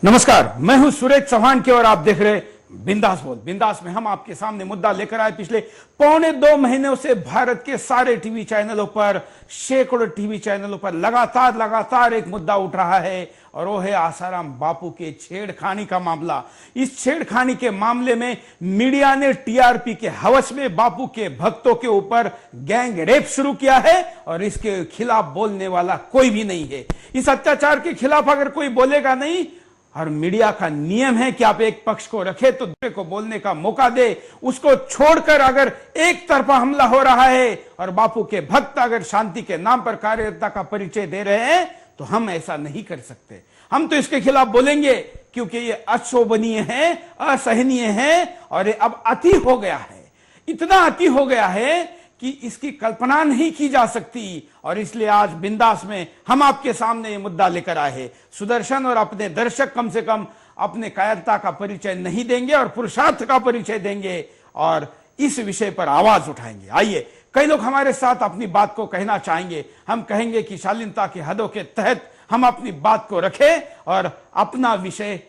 नमस्कार, मैं हूं सुरेश चौहान के और आप देख रहे बिंदास बोल। बिंदास में हम आपके सामने मुद्दा लेकर आए। पिछले 1.25 महीनों से भारत के सारे टीवी चैनलों पर, सैकड़ों टीवी चैनलों पर लगातार एक मुद्दा उठ रहा है और वो है आसाराम बापू के छेड़खानी का मामला। इस छेड़खानी के मामले में मीडिया ने टीआरपी के हवस में बापू के भक्तों के ऊपर गैंग रेप शुरू किया है और इसके खिलाफ बोलने वाला कोई भी नहीं है। इस अत्याचार के खिलाफ अगर कोई बोलेगा नहीं, और मीडिया का नियम है कि आप एक पक्ष को रखे तो दूसरे को बोलने का मौका दे, उसको छोड़कर अगर एक तरफा हमला हो रहा है और बापू के भक्त अगर शांति के नाम पर कार्यकर्ता का परिचय दे रहे हैं तो हम ऐसा नहीं कर सकते। हम तो इसके खिलाफ बोलेंगे क्योंकि ये अशोभनीय है, असहनीय है और ये अब अति हो गया है। इतना अति हो गया है कि इसकी कल्पना नहीं की जा सकती और इसलिए आज बिंदास में हम आपके सामने ये मुद्दा लेकर आए हैं। सुदर्शन और अपने दर्शक कम से कम अपने कायरता का परिचय नहीं देंगे और पुरुषार्थ का परिचय देंगे और इस विषय पर आवाज उठाएंगे। आइए, कई लोग हमारे साथ अपनी बात को कहना चाहेंगे। हम कहेंगे कि शालीनता की हदों के तहत हम अपनी बात को रखें और अपना विषय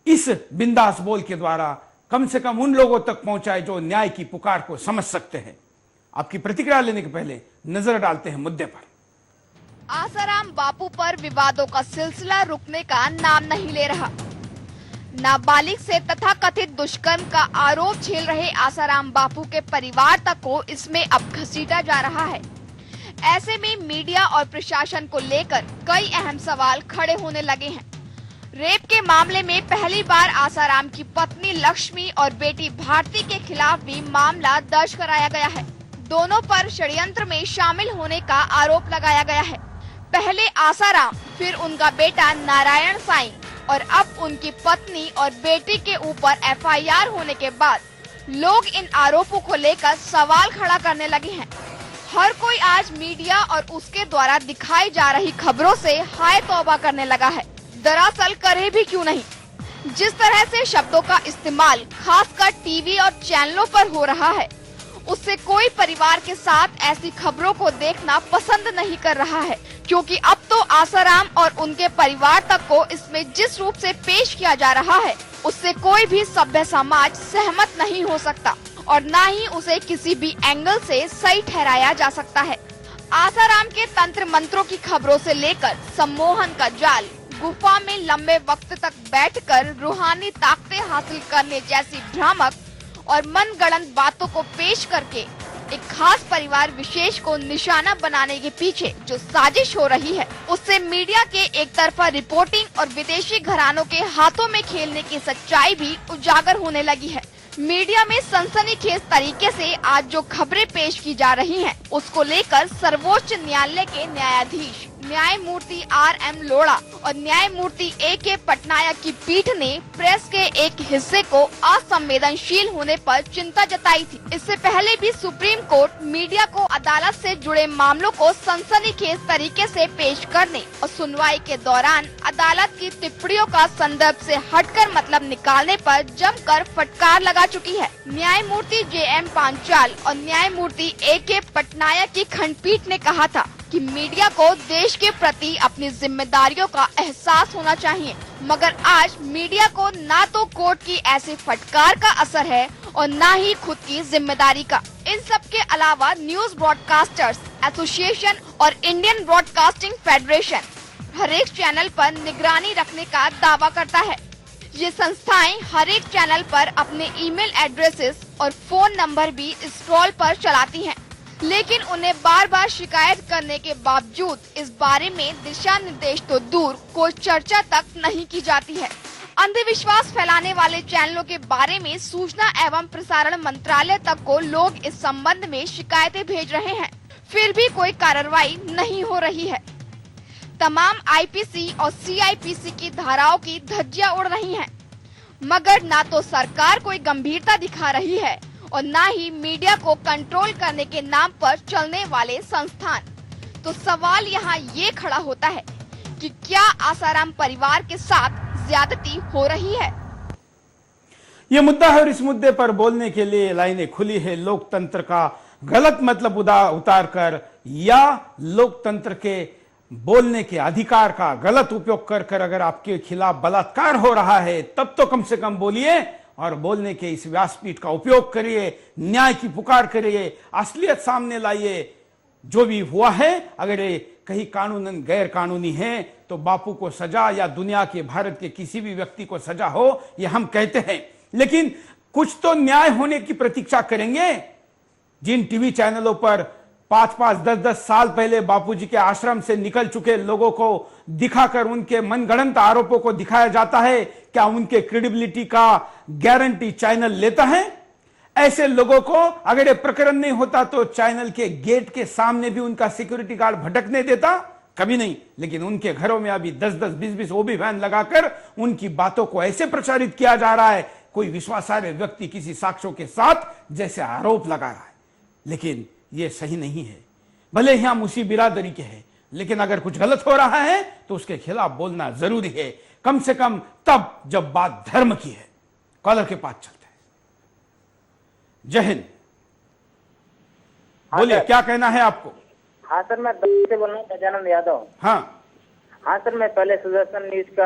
इस बिंदास बोल के द्वारा कम से कम उन लोगों तक पहुंचाए जो न्याय की पुकार को समझ सकते हैं। आपकी प्रतिक्रिया लेने के पहले नजर डालते हैं मुद्दे पर। आसाराम बापू पर विवादों का सिलसिला रुकने का नाम नहीं ले रहा। नाबालिग से तथाकथित दुष्कर्म का आरोप झेल रहे आसाराम बापू के परिवार तक को इसमें अब घसीटा जा रहा है। ऐसे में मीडिया और प्रशासन को लेकर कई अहम सवाल खड़े होने लगे हैं। रेप के मामले में पहली बार आसाराम की पत्नी लक्ष्मी और बेटी भारती के खिलाफ भी मामला दर्ज कराया गया है। दोनों पर षड्यंत्र में शामिल होने का आरोप लगाया गया है। पहले आसाराम, फिर उनका बेटा नारायण साईं और अब उनकी पत्नी और बेटी के ऊपर एफआईआर होने के बाद लोग इन आरोपों को लेकर सवाल खड़ा करने लगे हैं। हर कोई आज मीडिया और उसके द्वारा दिखाई जा रही खबरों से हाय तौबा करने लगा है। दरअसल करे भी क्यों नहीं, जिस तरह से शब्दों का इस्तेमाल खासकर टीवी और चैनलों पर हो रहा है, उससे कोई परिवार के साथ ऐसी खबरों को देखना पसंद नहीं कर रहा है, क्योंकि अब तो आसाराम और उनके परिवार तक को इसमें जिस रूप से पेश किया जा रहा है उससे कोई भी सभ्य समाज सहमत नहीं हो सकता और न ही उसे किसी भी एंगल से सही ठहराया जा सकता है। आसाराम के तंत्र मंत्रों की खबरों से लेकर सम्मोहन का जाल, गुफा में लंबे वक्त तक बैठकर रूहानी ताकतें हासिल करने जैसी भ्रामक और मनगढ़ंत बातों को पेश करके एक खास परिवार विशेष को निशाना बनाने के पीछे जो साजिश हो रही है, उससे मीडिया के एक तरफा रिपोर्टिंग और विदेशी घरानों के हाथों में खेलने की सच्चाई भी उजागर होने लगी है। मीडिया में सनसनीखेज तरीके से आज जो खबरें पेश की जा रही हैं, उसको लेकर सर्वोच्च न्यायालय के न्यायाधीश न्यायमूर्ति आर.एम. लोढ़ा और न्यायमूर्ति ए.के. पटनायक की पीठ ने प्रेस के एक हिस्से को असंवेदनशील होने पर चिंता जताई थी। इससे पहले भी सुप्रीम कोर्ट मीडिया को अदालत से जुड़े मामलों को सनसनीखेज तरीके से पेश करने और सुनवाई के दौरान अदालत की टिप्पणियों का संदर्भ से हटकर मतलब निकालने पर जमकर फटकार लगा चुकी है। न्यायमूर्ति जे.एम. पांचाल और न्यायमूर्ति ए.के. पटनायक की खंडपीठ ने कहा था कि मीडिया को देश के प्रति अपनी जिम्मेदारियों का एहसास होना चाहिए, मगर आज मीडिया को ना तो कोर्ट की ऐसे फटकार का असर है और ना ही खुद की जिम्मेदारी का। इन सब के अलावा न्यूज ब्रॉडकास्टर्स एसोसिएशन और इंडियन ब्रॉडकास्टिंग फेडरेशन हर एक चैनल पर निगरानी रखने का दावा करता है। ये संस्थाएं हर एक चैनल पर अपने ईमेल एड्रेसेस और फोन नंबर भी स्क्रॉल पर चलाती हैं, लेकिन उन्हें बार बार शिकायत करने के बावजूद इस बारे में दिशा निर्देश तो दूर कोई चर्चा तक नहीं की जाती है। अंधविश्वास फैलाने वाले चैनलों के बारे में सूचना एवं प्रसारण मंत्रालय तक को लोग इस संबंध में शिकायतें भेज रहे हैं, फिर भी कोई कार्रवाई नहीं हो रही है। तमाम आईपीसी और सीआईपीसी की धाराओं की धज्जियां उड़ रही हैं, मगर ना तो सरकार कोई गंभीरता दिखा रही है और ना ही मीडिया को कंट्रोल करने के नाम पर चलने वाले संस्थान। तो सवाल यहाँ ये खड़ा होता है कि क्या आसाराम परिवार के साथ ज्यादती हो रही है? ये मुद्दा है और इस मुद्दे पर बोलने के लिए लाइनें खुली है। लोकतंत्र का गलत मतलब उतार कर या लोकतंत्र के बोलने के अधिकार का गलत उपयोग कर कर अगर आपके खिलाफ बलात्कार हो रहा है तब तो कम से कम बोलिए और बोलने के इस व्यासपीठ का उपयोग करिए, न्याय की पुकार करिए, असलियत सामने लाइए। जो भी हुआ है अगर ये कहीं कानूनन गैर कानूनी है तो बापू को सजा या दुनिया के भारत के किसी भी व्यक्ति को सजा हो ये हम कहते हैं, लेकिन कुछ तो न्याय होने की प्रतीक्षा करेंगे। जिन टीवी चैनलों पर 5-5, 10-10 साल पहले बापूजी के आश्रम से निकल चुके लोगों को दिखाकर उनके मनगढ़ंत आरोपों को दिखाया जाता है, क्या उनके क्रेडिबिलिटी का गारंटी चैनल लेता है? ऐसे लोगों को अगर ये प्रकरण नहीं होता तो चैनल के गेट के सामने भी उनका सिक्योरिटी गार्ड भटकने देता? कभी नहीं। लेकिन उनके घरों में अभी 10-10, 20-20 ओबी वैन लगाकर उनकी बातों को ऐसे प्रचारित किया जा रहा है, कोई विश्वासार्ह व्यक्ति किसी साक्ष्यों के साथ जैसे आरोप लगा रहा है। लेकिन यह सही नहीं है। भले ही हम उसी बिरादरी के हैं, लेकिन अगर कुछ गलत हो रहा है तो उसके खिलाफ बोलना जरूरी है, कम से कम तब जब बात धर्म की है। कॉलर के पास चलते हैं। जय हिंद। बोलिए, क्या कहना है आपको? हाँ सर, मैं दफ्तर से बोल रहा हूँ, गजानन यादव। हाँ हाँ सर, मैं पहले सुदर्शन न्यूज का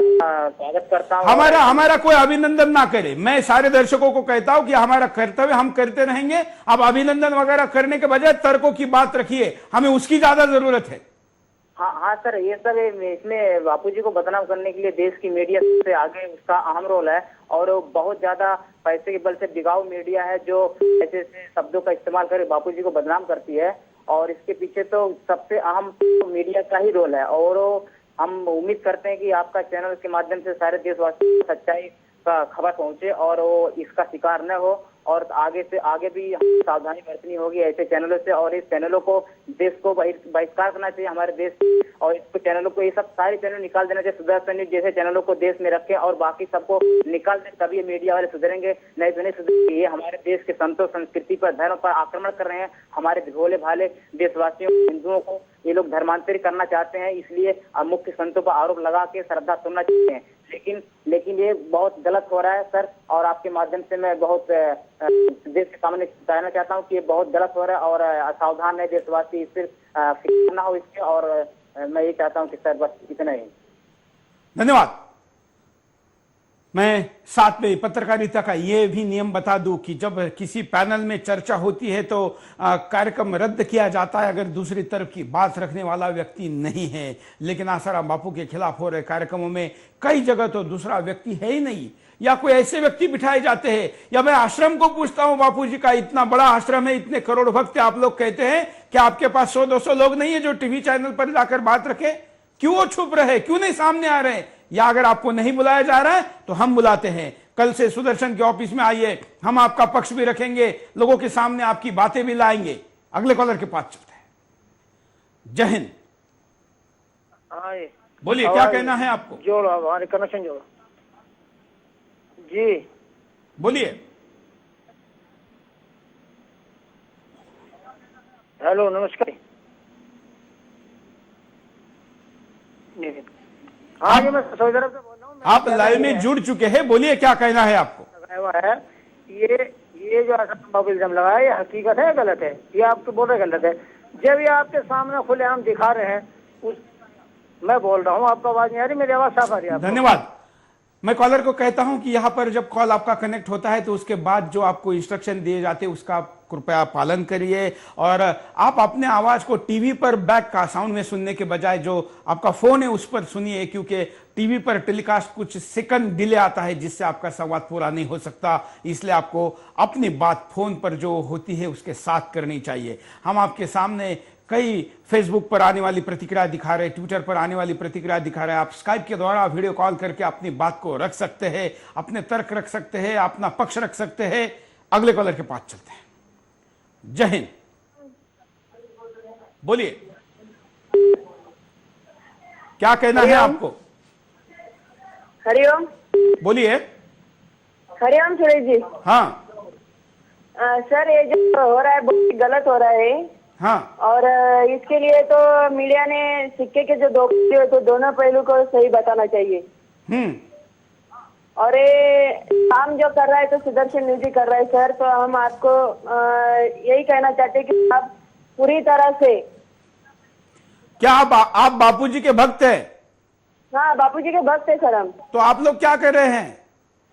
स्वागत करता हूँ। हमारा कोई अभिनंदन ना करे। मैं सारे दर्शकों को कहता हूं कि हमारा कर्तव्य हम करते रहेंगे। अब अभिनंदन वगैरह करने के बजाय तर्कों की बात रखिए, हमें उसकी ज्यादा जरूरत है। हाँ सर, ये सब इसमें बापूजी को बदनाम करने के लिए देश की मीडिया से आगे उसका अहम रोल है, और बहुत ज्यादा पैसे के बल से बिगाऊ मीडिया है जो ऐसे ऐसे शब्दों का इस्तेमाल कर बापूजी को बदनाम करती है, और इसके पीछे तो सबसे अहम मीडिया का ही रोल है। और हम उम्मीद करते हैं कि आपका चैनल के माध्यम से सारे देशवासियों को सच्चाई का खबर पहुंचे और वो इसका शिकार न हो, और आगे से आगे भी सावधानी बरतनी होगी ऐसे चैनलों से। और इस चैनलों को देश को बहिष्कार करना चाहिए, हमारे देश, और इसको चैनलों को, ये सब सारे चैनल निकाल देना चाहिए। सुदर्शन न्यूज जैसे चैनलों को देश में रखें और बाकी सबको निकाल दें, तभी ये मीडिया वाले सुधरेंगे, नहीं तो नहीं सुधरेंगे। ये हमारे देश के संतों, संस्कृति पर, धर्म पर आक्रमण कर रहे हैं। हमारे भोले भाले देशवासियों, हिंदुओं को ये लोग धर्मांतरित करना चाहते हैं, इसलिए मुख्य संतों पर आरोप लगा के श्रद्धा तोड़ना चाहते हैं। लेकिन ये बहुत गलत हो रहा है सर, और आपके माध्यम से मैं बहुत देश के सामने कहना चाहता हूँ कि ये बहुत गलत हो रहा है, और असावधान है देशवासी, इससे फिक्र ना हो इसके। और मैं ये चाहता हूँ कि सर बस इतना ही। धन्यवाद। मैं साथ में पत्रकारिता का यह भी नियम बता दूं कि जब किसी पैनल में चर्चा होती है तो कार्यक्रम रद्द किया जाता है अगर दूसरी तरफ की बात रखने वाला व्यक्ति नहीं है। लेकिन आसाराम बापू के खिलाफ हो रहे कार्यक्रमों में कई जगह तो दूसरा व्यक्ति है ही नहीं, या कोई ऐसे व्यक्ति बिठाए जाते हैं। या मैं आश्रम को पूछता हूं, बापू जी का इतना बड़ा आश्रम है, इतने करोड़ भक्त आप लोग कहते हैं कि आपके पास 100-200 लोग नहीं है जो टीवी चैनल पर जाकर बात रखे? क्यों वो छुप रहे, क्यों नहीं सामने आ रहे? या अगर आपको नहीं बुलाया जा रहा है तो हम बुलाते हैं। कल से सुदर्शन के ऑफिस में आइए, हम आपका पक्ष भी रखेंगे, लोगों के सामने आपकी बातें भी लाएंगे। अगले कॉलर के पास चलते हैं। जय हिंद। बोलिए, क्या कहना है आपको? जोड़ो हमारे कनेक्शन जोड़ो जी। बोलिए। हेलो, नमस्कार। हाँ जी, मैं सऊदी अरब से बोल रहा हूँ। आप लाइव में जुड़ चुके हैं, बोलिए क्या कहना है आपको? है ये जो बाबू इल्जाम लगाया, ये हकीकत है गलत है? ये आपको बोल रहे गलत है? जब ये आपके सामने खुलेआम दिखा रहे हैं, मैं बोल रहा हूँ, आपको आवाज नहीं आ रही? मेरी आवाज साफ आ रही है? धन्यवाद। मैं कॉलर को कहता हूं कि यहां पर जब कॉल आपका कनेक्ट होता है तो उसके बाद जो आपको इंस्ट्रक्शन दिए जाते हैं उसका कृपया पालन करिए, और आप अपने आवाज को टीवी पर बैक का साउंड में सुनने के बजाय जो आपका फोन है उस पर सुनिए, क्योंकि टीवी पर टेलीकास्ट कुछ सेकंड डिले आता है जिससे आपका संवाद पूरा नहीं हो सकता। इसलिए आपको अपनी बात फोन पर जो होती है उसके साथ करनी चाहिए। हम आपके सामने कई फेसबुक पर आने वाली प्रतिक्रिया दिखा रहे, ट्विटर पर आने वाली प्रतिक्रिया दिखा रहे। आप स्काइप के द्वारा वीडियो कॉल करके अपनी बात को रख सकते हैं, अपने तर्क रख सकते हैं, अपना पक्ष रख सकते हैं। अगले कॉलर के पास चलते हैं। जय हिंद। बोलिए, क्या कहना है आपको? हरिओम। बोलिए। हरिओम सुरेश जी। हाँ सर, ये जो हो रहा है बहुत गलत हो रहा है। हाँ, और इसके लिए तो मीडिया ने सिक्के के जो दो पहलू तो दोनों पहलू को सही बताना चाहिए। और ये काम जो कर रहा है तो सुदर्शन न्यूज ही कर रहा है सर। तो हम आपको यही कहना चाहते हैं कि आप पूरी तरह से क्या आप बापूजी के भक्त हैं? हाँ, बापूजी के भक्त है सर हम। तो आप लोग क्या कर रहे हैं?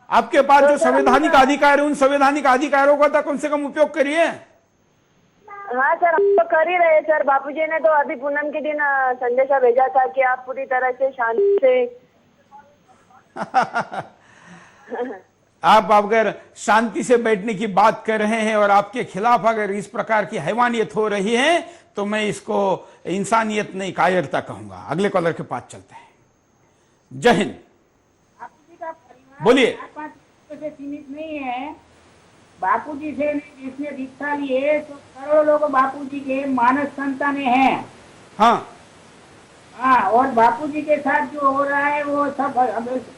आपके पास जो संवैधानिक अधिकार है उन संवैधानिक अधिकारों का तो कम से कम उपयोग करिए। हाँ सर, हम तो कर ही रहे सर। बापूजी ने तो अभी पूनम के दिन संदेशा भेजा था कि आप पूरी तरह से शांति से आप अगर शांति से बैठने की बात कर रहे हैं और आपके खिलाफ अगर इस प्रकार की हैवानियत हो रही है तो मैं इसको इंसानियत नहीं कायरता कहूंगा। अगले कॉलर के पास चलते हैं। जय हिंद। बोलिए। से सीमित नहीं है। बापूजी से जिसने दीक्षा ली है तो करोड़ों लोग बापूजी के मानस संतान हैं। हाँ हाँ, और बापूजी के साथ जो हो रहा है वो सब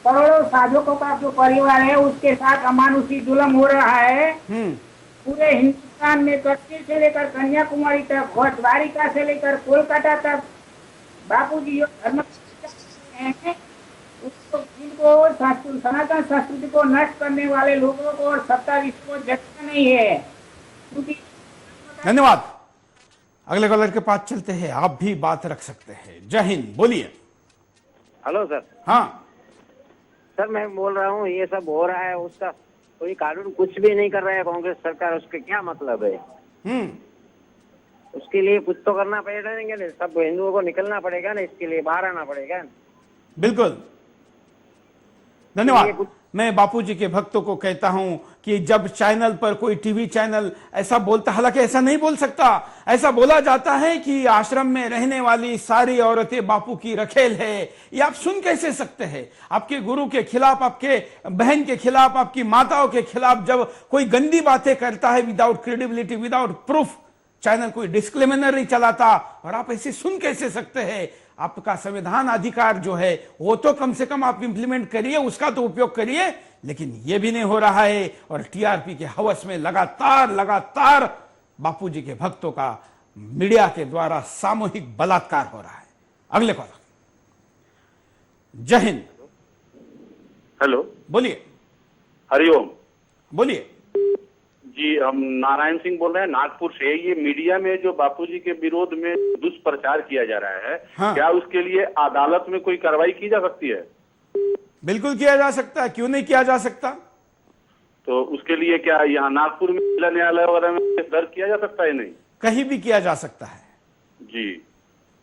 करोड़ों साधकों का जो परिवार है उसके साथ अमानुषी जुल्म हो रहा है। पूरे हिंदुस्तान में कश्मीर से लेकर कन्याकुमारी तक और द्वारिका से लेकर कोलकाता तक बापूजी जो धर्म हैं उसको जिनको सनातन संस्कृति को नष्ट करने वाले लोगों को और सत्ताधीश को झटका नहीं है। क्योंकि धन्यवाद। अगले कॉलर के पास चलते हैं। आप भी बात रख सकते हैं। जय हिंद। बोलिए। Hello sir. हाँ सर, मैं बोल रहा हूँ ये सब हो रहा है, उसका कोई कानून कुछ भी नहीं कर रहा है कांग्रेस सरकार। उसके क्या मतलब है? उसके लिए कुछ तो करना पड़ेगा ना। सब हिंदुओं को निकलना पड़ेगा ना, इसके लिए बाहर आना पड़ेगा। बिल्कुल, धन्यवाद। मैं बापूजी के भक्तों को कहता हूं कि जब चैनल पर कोई टीवी चैनल ऐसा बोलता, हालांकि ऐसा नहीं बोल सकता, ऐसा बोला जाता है कि आश्रम में रहने वाली सारी औरतें बापू की रखेल है, ये आप सुन कैसे सकते हैं? आपके गुरु के खिलाफ, आपके बहन के खिलाफ, आपकी माताओं के खिलाफ जब कोई गंदी बातें करता है without credibility, without proof, channel कोई डिस्क्लेमर नहीं चलाता और आप ऐसे सुन कैसे सकते हैं? आपका संविधान अधिकार जो है वो तो कम से कम आप इंप्लीमेंट करिए, उसका तो उपयोग करिए, लेकिन ये भी नहीं हो रहा है। और टीआरपी के हवस में लगातार बापूजी के भक्तों का मीडिया के द्वारा सामूहिक बलात्कार हो रहा है। अगले कॉलर। जय हिंद। हेलो, बोलिए। हरिओम। बोलिए जी, हम नारायण सिंह बोल रहे हैं नागपुर से। ये मीडिया में जो बापूजी के विरोध में दुष्प्रचार किया जा रहा है, हाँ। क्या उसके लिए अदालत में कोई कार्रवाई की जा सकती है? बिल्कुल किया जा सकता है, क्यों नहीं किया जा सकता? तो उसके लिए क्या यहाँ नागपुर में जिला न्यायालय वगैरह में दर्ज किया जा सकता है? नहीं, कहीं भी किया जा सकता है जी।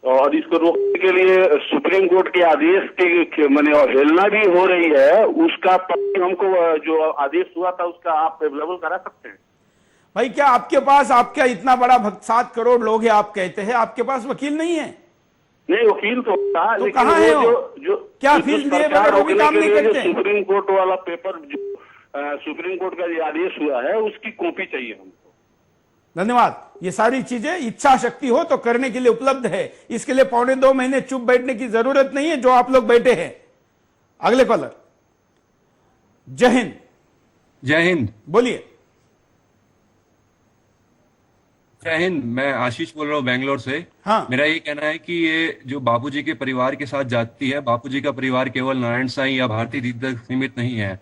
और इसको रोकने के लिए सुप्रीम कोर्ट के आदेश के माने अवहेलना भी हो रही है, उसका हमको जो आदेश हुआ था उसका आप अवेलेबल करा सकते हैं? भाई, क्या आपके पास, आपका इतना बड़ा भक्त, 7 करोड़ लोग हैं, आप कहते हैं आपके पास वकील नहीं है? नहीं, वकील तो था, तो लेकिन कहाँ है वो? जो क्या फीस दिए बगैर वो भी काम नहीं करते? सुप्रीम कोर्ट वाला पेपर, जो सुप्रीम कोर्ट का जो आदेश हुआ है उसकी कॉपी चाहिए हमको। धन्यवाद। ये सारी चीजें इच्छा शक्ति हो तो करने के लिए उपलब्ध है। इसके लिए 1.25 महीने चुप बैठने की जरूरत नहीं है जो आप लोग बैठे हैं। अगले कॉलर। जय हिंद। जय हिंद। बोलिए। जय हिंद। मैं आशीष बोल रहा हूँ बेंगलोर से। हाँ। मेरा ये कहना है कि ये जो बापूजी के परिवार के साथ जाती है, बापूजी का परिवार केवल नारायण साईं या भारती दीदी तक सीमित नहीं है।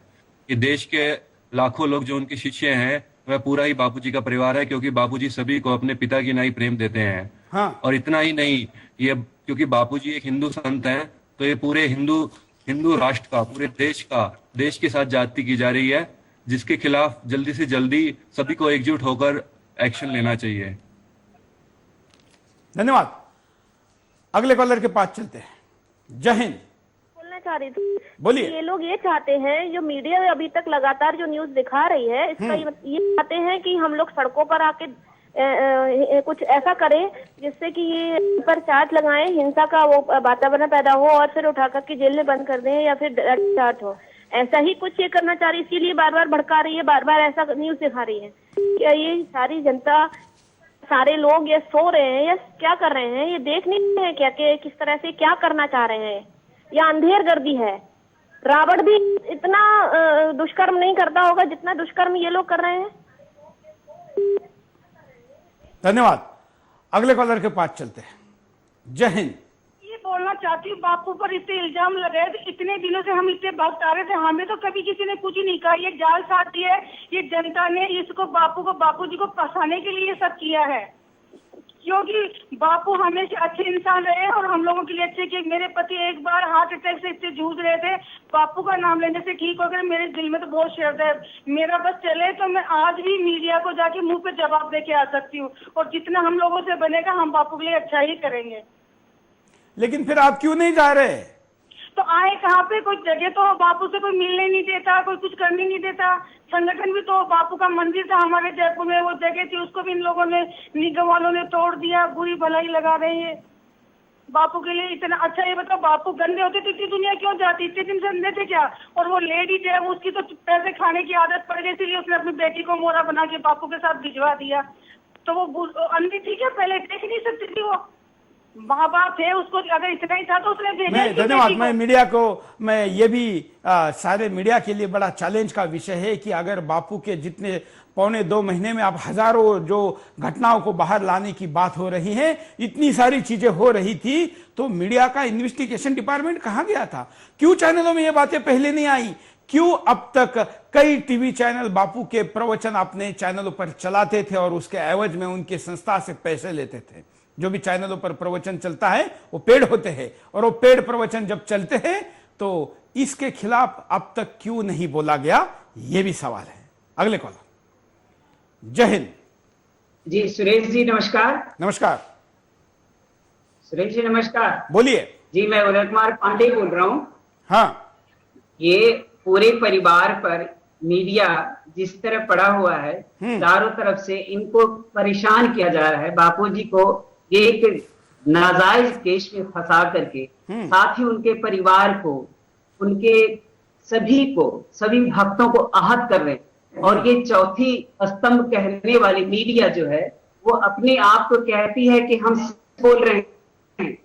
ये देश के लाखों लोग जो उनके शिष्य हैं वह पूरा ही बापूजी का परिवार है, क्योंकि बापूजी सभी को अपने पिता की नाई प्रेम देते हैं। हाँ। और इतना ही नहीं, ये क्योंकि बापूजी एक हिंदू संत हैं तो ये पूरे हिंदू राष्ट्र का, पूरे देश के साथ जाति की जा रही है, जिसके खिलाफ जल्दी से जल्दी सभी को एकजुट होकर एक्शन लेना चाहिए। धन्यवाद। अगले कॉलर के पास चलते हैं। जय हिंद। बोलना चाह रही थी। बोलिए। ये लोग ये चाहते हैं, जो मीडिया अभी तक लगातार जो न्यूज दिखा रही है, इसका ये चाहते हैं कि हम लोग सड़कों पर आके कुछ ऐसा करें जिससे कि ये पर चार्ज लगाएं, हिंसा का वो वातावरण पैदा हो और फिर उठा करके जेल में बंद कर दें या फिर चार्ज हो। ऐसा ही कुछ ये करना चाह रही है, इसीलिए बार बार भड़का रही है, बार बार ऐसा न्यूज दिखा रही है। क्या ये सारी जनता, सारे लोग ये सो रहे हैं या क्या कर रहे हैं? ये देख नहीं रहे हैं क्या कि किस तरह से क्या करना चाह रहे हैं? या अंधेर गर्दी है? रावण भी इतना दुष्कर्म नहीं करता होगा जितना दुष्कर्म ये लोग कर रहे हैं। धन्यवाद। अगले कॉलर के पास चलते हैं। जय हिंद। ये बोलना चाहती हूँ, बापू पर इतने इल्जाम लगे, इतने दिनों से हम इतने भक्त आ रहे थे, हमें तो कभी किसी ने कुछ नहीं कहा। ये जाल साथी है, ये जनता ने इसको बापू जी को फंसाने के लिए ये सब किया है। क्योंकि बापू हमेशा अच्छे इंसान रहे और हम लोगों के लिए अच्छे कि मेरे पति एक बार हार्ट अटैक से इतने जूझ रहे थे, बापू का नाम लेने से ठीक हो गए। मेरे दिल में तो बहुत शर्त है, मेरा बस चले तो मैं आज भी मीडिया को जाके मुंह पे जवाब दे के आ सकती हूँ, और जितना हम लोगों से बनेगा हम बापू के लिए अच्छा ही करेंगे। लेकिन फिर आप क्यों नहीं जा रहे? तो आए कहाँ पे? कोई जगह तो बापू से कोई मिलने नहीं देता, कोई कुछ करने नहीं देता। संगठन भी तो बापू का मंदिर था हमारे जयपुर में, वो जगह थी उसको भी इन लोगों ने, निगम वालों ने तोड़ दिया। बुरी भलाई लगा रहे हैं बापू के लिए। इतना अच्छा ये बताओ, बापू गंदे होते तो इतनी दुनिया क्यों जाती? इतने दिन से अंधे थे क्या? और वो लेडी जो है उसकी तो पैसे खाने की आदत पड़ गई, इसलिए उसने अपनी बेटी को मोरा बना के बापू के साथ भिजवा दिया। तो वो अंधी थी क्या? पहले देख नहीं सकती थी? वो माँ बाप थे, उसको अगर इतना ही था तो उसने भेजा ही धन्यवाद। बेटी को। मैं मीडिया को, मैं ये भी सारे मीडिया के लिए बड़ा चैलेंज का विषय है कि अगर बापू के जितने 1.25 महीने में अब हजारों जो घटनाओं को बाहर लाने की बात हो रही है, इतनी सारी चीजें हो रही थी, तो मीडिया का इन्वेस्टिगेशन डिपार्टमेंट कहाँ गया था? क्यों चैनलों में ये बातें पहले नहीं आई? क्यों अब तक कई टीवी चैनल बापू के प्रवचन अपने चैनलों पर चलाते थे और उसके एवज में उनकी संस्था से पैसे लेते थे? जो भी चैनलों पर प्रवचन चलता है वो पेड होते हैं, और वो पेड प्रवचन जब चलते हैं तो इसके खिलाफ अब तक क्यों नहीं बोला गया, ये भी सवाल है। अगले कॉलर। जय हिंद जी। सुरेश जी नमस्कार। नमस्कार। सुरेश जी नमस्कार। बोलिए जी, मैं उदय कुमार पांडे बोल रहा हूँ। हाँ, ये पूरे परिवार पर मीडिया जिस तरह पड़ा हुआ है, चारों तरफ से इनको परेशान किया जा रहा है। बापूजी को एक नाजायज केस में फंसा करके, साथ ही उनके परिवार को, उनके सभी भक्तों को आहत कर रहे हैं। और ये चौथी स्तंभ कहने वाली मीडिया जो है, वो अपने आप को कहती है कि हम बोल रहे हैं,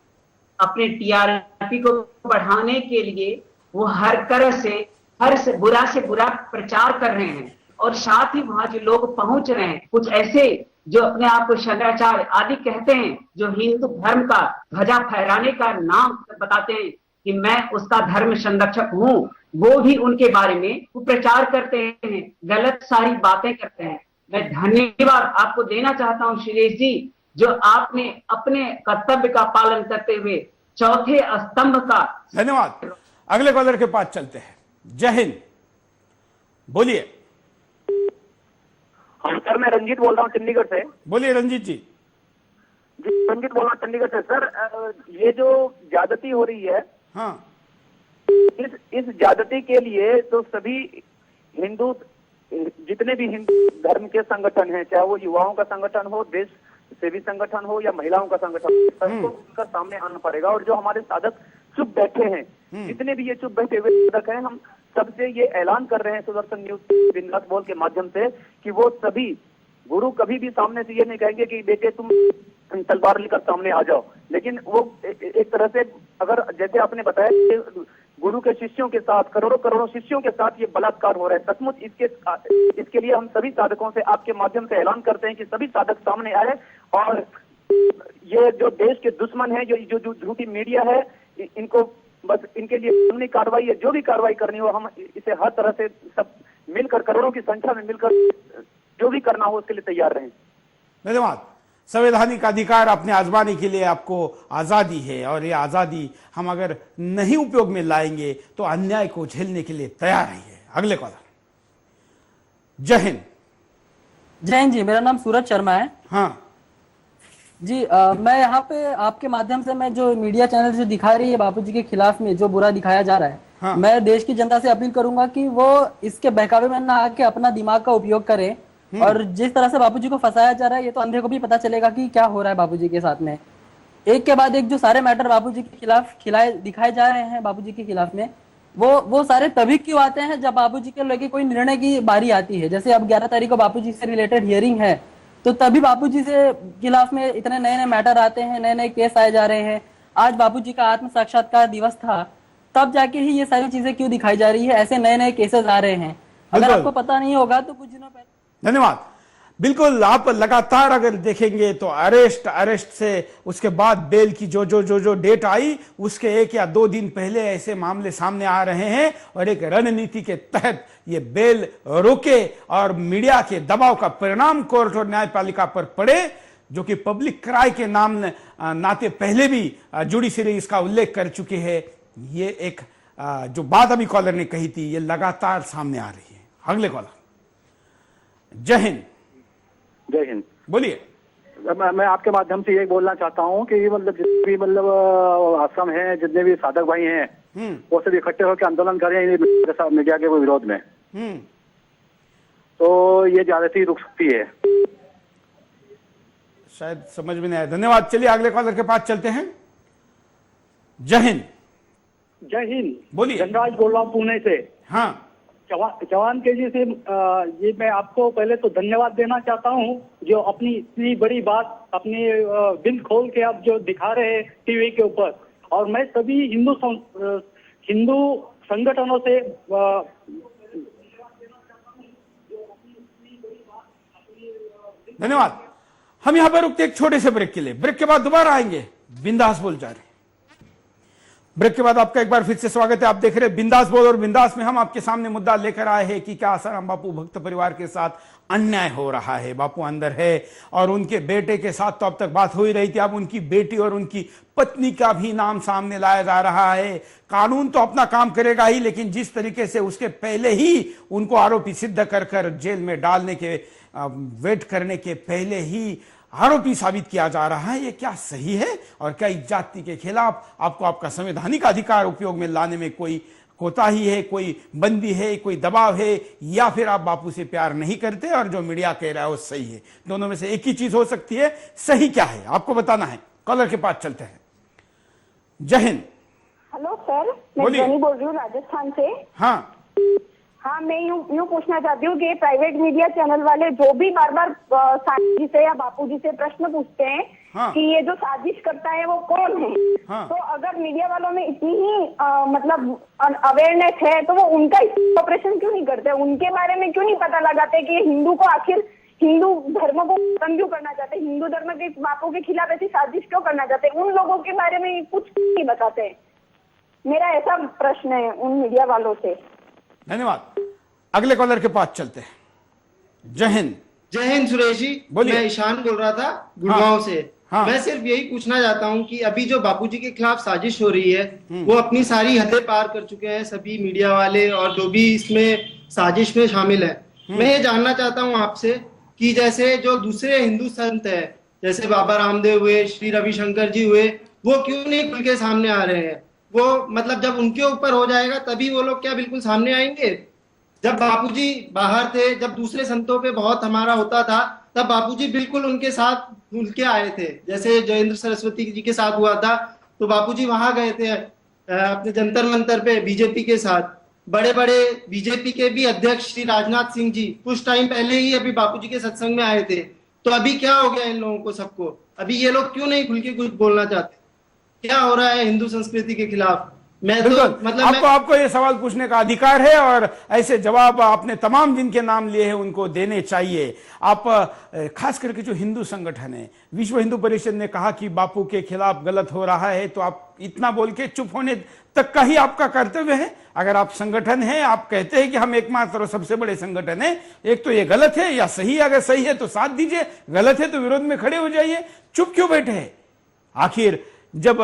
अपने टीआरपी को बढ़ाने के लिए वो हर तरह से बुरा प्रचार कर रहे हैं। और साथ ही वहां जो लोग पहुंच रहे हैं, कुछ ऐसे जो अपने आप को शंकराचार्य आदि कहते हैं, जो हिंदू धर्म का ध्वजा फहराने का नाम बताते हैं कि मैं उसका धर्म संरक्षक हूँ, वो भी उनके बारे में प्रचार करते हैं, गलत सारी बातें करते हैं। मैं धन्यवाद आपको देना चाहता हूँ सुरेश जी, जो आपने अपने कर्तव्य का पालन करते हुए चौथे स्तंभ का। धन्यवाद। अगले कॉलर के पास चलते हैं। जय हिंद, बोलिए। हाँ सर, मैं रंजीत बोल रहा हूँ चंडीगढ़ से। बोलिए रंजीत जी। जी रंजीत बोल रहा हूँ चंडीगढ़ से। सर, ये जो ज्यादती हो रही है, हाँ, इस ज्यादती के लिए तो सभी हिंदू, जितने भी हिंदू धर्म के संगठन हैं, चाहे वो युवाओं का संगठन हो, देश सेवी संगठन हो या महिलाओं का संगठन हो, सबको उनका सामने आना पड़ेगा। और जो हमारे साधक चुप बैठे हैं, जितने भी ये चुप बैठे हुए साधक हैं, हम सबसे ये ऐलान कर रहे हैं सुदर्शन न्यूज बिंदास बोल के माध्यम से कि वो सभी गुरु कभी भी सामने से ये नहीं कहेंगे कि बेटे तुम तलवार लेकर सामने आ जाओ। लेकिन वो एक तरह से, अगर जैसे आपने बताया कि गुरु के शिष्यों के साथ, करोड़ों शिष्यों के साथ ये बलात्कार हो रहा है, सचमुच इसके लिए हम सभी साधकों से आपके माध्यम से ऐलान करते हैं कि सभी साधक सामने आए और ये जो देश के दुश्मन है, जो झूठी मीडिया है, इनको बस इनके लिए कानूनी कार्रवाई है, जो भी कार्रवाई करनी हो, हम इसे हर तरह से सब मिलकर, करोड़ों की संख्या में मिलकर जो भी करना हो उसके लिए तैयार रहें। धन्यवाद। संवैधानिक अधिकार अपने आजमाने के लिए आपको आजादी है, और ये आजादी हम अगर नहीं उपयोग में लाएंगे तो अन्याय को झेलने के लिए तैयार रहिए। अगले कॉलर। जय हिंद। जय हिंद जी, मेरा नाम सूरज शर्मा है। हाँ जी, मैं यहाँ पे आपके माध्यम से, मैं जो मीडिया चैनल जो दिखा रही है बापूजी के खिलाफ में जो बुरा दिखाया जा रहा है, हाँ। मैं देश की जनता से अपील करूंगा कि वो इसके बहकावे में ना आके अपना दिमाग का उपयोग करें। और जिस तरह से बापूजी को फंसाया जा रहा है, ये तो अंधे को भी पता चलेगा कि क्या हो रहा है बापूजी के साथ में। एक के बाद एक जो सारे मैटर बापूजी के खिलाफ दिखाए जा रहे हैं बापूजी के खिलाफ में, वो सारे तभी क्यों आते हैं जब बापूजी के लेके कोई निर्णय की बारी आती है। जैसे अब 11 तारीख को बापूजी से रिलेटेड हियरिंग है, तो तभी बापूजी से खिलाफ में इतने नए मैटर आते हैं, नए केस आए जा रहे हैं। आज बापूजी का आत्म साक्षात्कार दिवस था, तब जाके ही ये सारी चीजें क्यों दिखाई जा रही है, ऐसे नए केसेस आ रहे हैं। अगर आपको पता नहीं होगा तो कुछ दिनों पहले। धन्यवाद। बिल्कुल, आप लगातार अगर देखेंगे तो अरेस्ट से उसके बाद बेल की जो डेट आई, उसके 1 या 2 दिन पहले ऐसे मामले सामने आ रहे हैं, और एक रणनीति के तहत ये बेल रुके और मीडिया के दबाव का परिणाम कोर्ट और न्यायपालिका पर पड़े, जो कि पब्लिक क्राई के नाते पहले भी जुडिशरी इसका उल्लेख कर चुकी है। ये एक जो बात अभी कॉलर ने कही थी, ये लगातार सामने आ रही है। अगले कॉलर। जय हिंद। जय हिंद। बोलिए। मैं आपके माध्यम से ये बोलना चाहता हूँ कि मतलब जितने भी मतलब असम है, जितने भी साधक भाई हैं, वो सब इकट्ठे होकर आंदोलन करें मीडिया के विरोध में, तो ये ज्यादती रुक सकती है। शायद समझ में नहीं आया। धन्यवाद। चलिए अगले कॉलर के पास चलते हैं। जय हिंद। जय हिंद। बोलिए। धनराज बोल रहा हूँ पुणे से। हाँ। जवान के जी से ये मैं आपको पहले तो धन्यवाद देना चाहता हूँ, जो अपनी इतनी बड़ी बात अपनी दिल खोल के आप जो दिखा रहे हैं टीवी के ऊपर। और मैं सभी हिंदू संगठनों से धन्यवाद। हम यहां पर रुकते एक छोटे से ब्रेक के लिए। ब्रेक के बाद दोबारा आएंगे। बिंदास बोल जा रहे। ब्रेक के बाद आपका एक बार फिर से स्वागत है। आप देख रहे हैं बिंदास बोल, और बिंदास में हम आपके सामने मुद्दा लेकर आए हैं कि क्या आसाराम बापू भक्त परिवार के साथ अन्याय हो रहा है। बापू अंदर है और उनके बेटे के साथ तो अब तक बात हो ही रही थी, अब उनकी बेटी और उनकी पत्नी का भी नाम सामने लाया जा रहा है। कानून तो अपना काम करेगा ही, लेकिन जिस तरीके से उसके पहले ही उनको आरोपी सिद्ध कर जेल में डालने के वेट करने के पहले ही आरोपी साबित किया जा रहा है, ये क्या सही है? और क्या इस जाति के खिलाफ आपको आपका संवैधानिक अधिकार उपयोग में लाने में कोई कोताही है, कोई बंदी है, कोई दबाव है, या फिर आप बापू से प्यार नहीं करते और जो मीडिया कह रहा है वो सही है? दोनों में से एक ही चीज हो सकती है। सही क्या है आपको बताना है। कॉलर के पास चलते हैं। जय हिंद। हेलो सर, मैं जनी बोल रही हूँ राजस्थान से। हाँ हाँ, मैं यूँ पूछना चाहती हूँ कि प्राइवेट मीडिया चैनल वाले जो भी बार बार साजिश जी से या बापू जी से प्रश्न पूछते हैं, हाँ। कि ये जो साजिश करता है वो कौन है, हाँ। तो अगर मीडिया वालों में इतनी ही मतलब अवेयरनेस है तो वो उनका ऑपरेशन क्यों नहीं करते? उनके बारे में क्यों नहीं पता लगाते कि हिंदू को आखिर हिंदू धर्म को खत्म क्यों करना चाहते, हिंदू धर्म के बापू के खिलाफ ऐसी साजिश क्यों करना चाहते? उन लोगों के बारे में कुछ नहीं बताते। मेरा ऐसा प्रश्न है उन मीडिया वालों से। धन्यवाद। अगले कॉलर के पास चलते हैं। जय हिंद। जय हिंद सुरेश जी। मैं ईशान बोल रहा था गुड़गांव से। हाँ। मैं सिर्फ यही पूछना चाहता हूं कि अभी जो बापूजी के खिलाफ साजिश हो रही है, वो अपनी सारी हदें पार कर चुके हैं सभी मीडिया वाले और जो भी इसमें साजिश में शामिल है। मैं ये जानना चाहता हूं आपसे कि जैसे जो दूसरे हिंदू संत है, जैसे बाबा रामदेव हुए, श्री रविशंकर जी हुए, वो क्यों नहीं खुल के सामने आ रहे हैं? वो मतलब जब उनके ऊपर हो जाएगा तभी वो लोग क्या बिल्कुल सामने आएंगे? जब बापूजी बाहर थे, जब दूसरे संतों पे बहुत हमारा होता था, तब बापूजी बिल्कुल उनके साथ खुल के आए थे। जैसे जयेंद्र सरस्वती जी के साथ हुआ था तो बापूजी वहां गए थे अपने जंतर मंतर पे बीजेपी के साथ। बड़े बड़े बीजेपी के भी अध्यक्ष श्री राजनाथ सिंह जी कुछ टाइम पहले ही अभी बापूजी के सत्संग में आए थे। तो अभी क्या हो गया इन लोगों को सबको? अभी ये लोग क्यों नहीं खुल के कुछ बोलना चाहते? क्या हो रहा है हिंदू संस्कृति के खिलाफ? मैं तो मतलब आपको ये सवाल पूछने का अधिकार है और ऐसे जवाब आपने तमाम जिनके नाम लिए हैं उनको देने चाहिए। आप खास करके जो हिंदू संगठन है, विश्व हिंदू परिषद ने कहा कि बापू के खिलाफ गलत हो रहा है, तो आप इतना बोल के चुप होने तक का ही आपका कर्तव्य है। अगर आप संगठन है, आप कहते हैं कि हम एकमात्र और सबसे बड़े संगठन है, एक तो ये गलत है या सही है? अगर सही है तो साथ दीजिए, गलत है तो विरोध में खड़े हो जाइए। चुप क्यों बैठे हैं? आखिर जब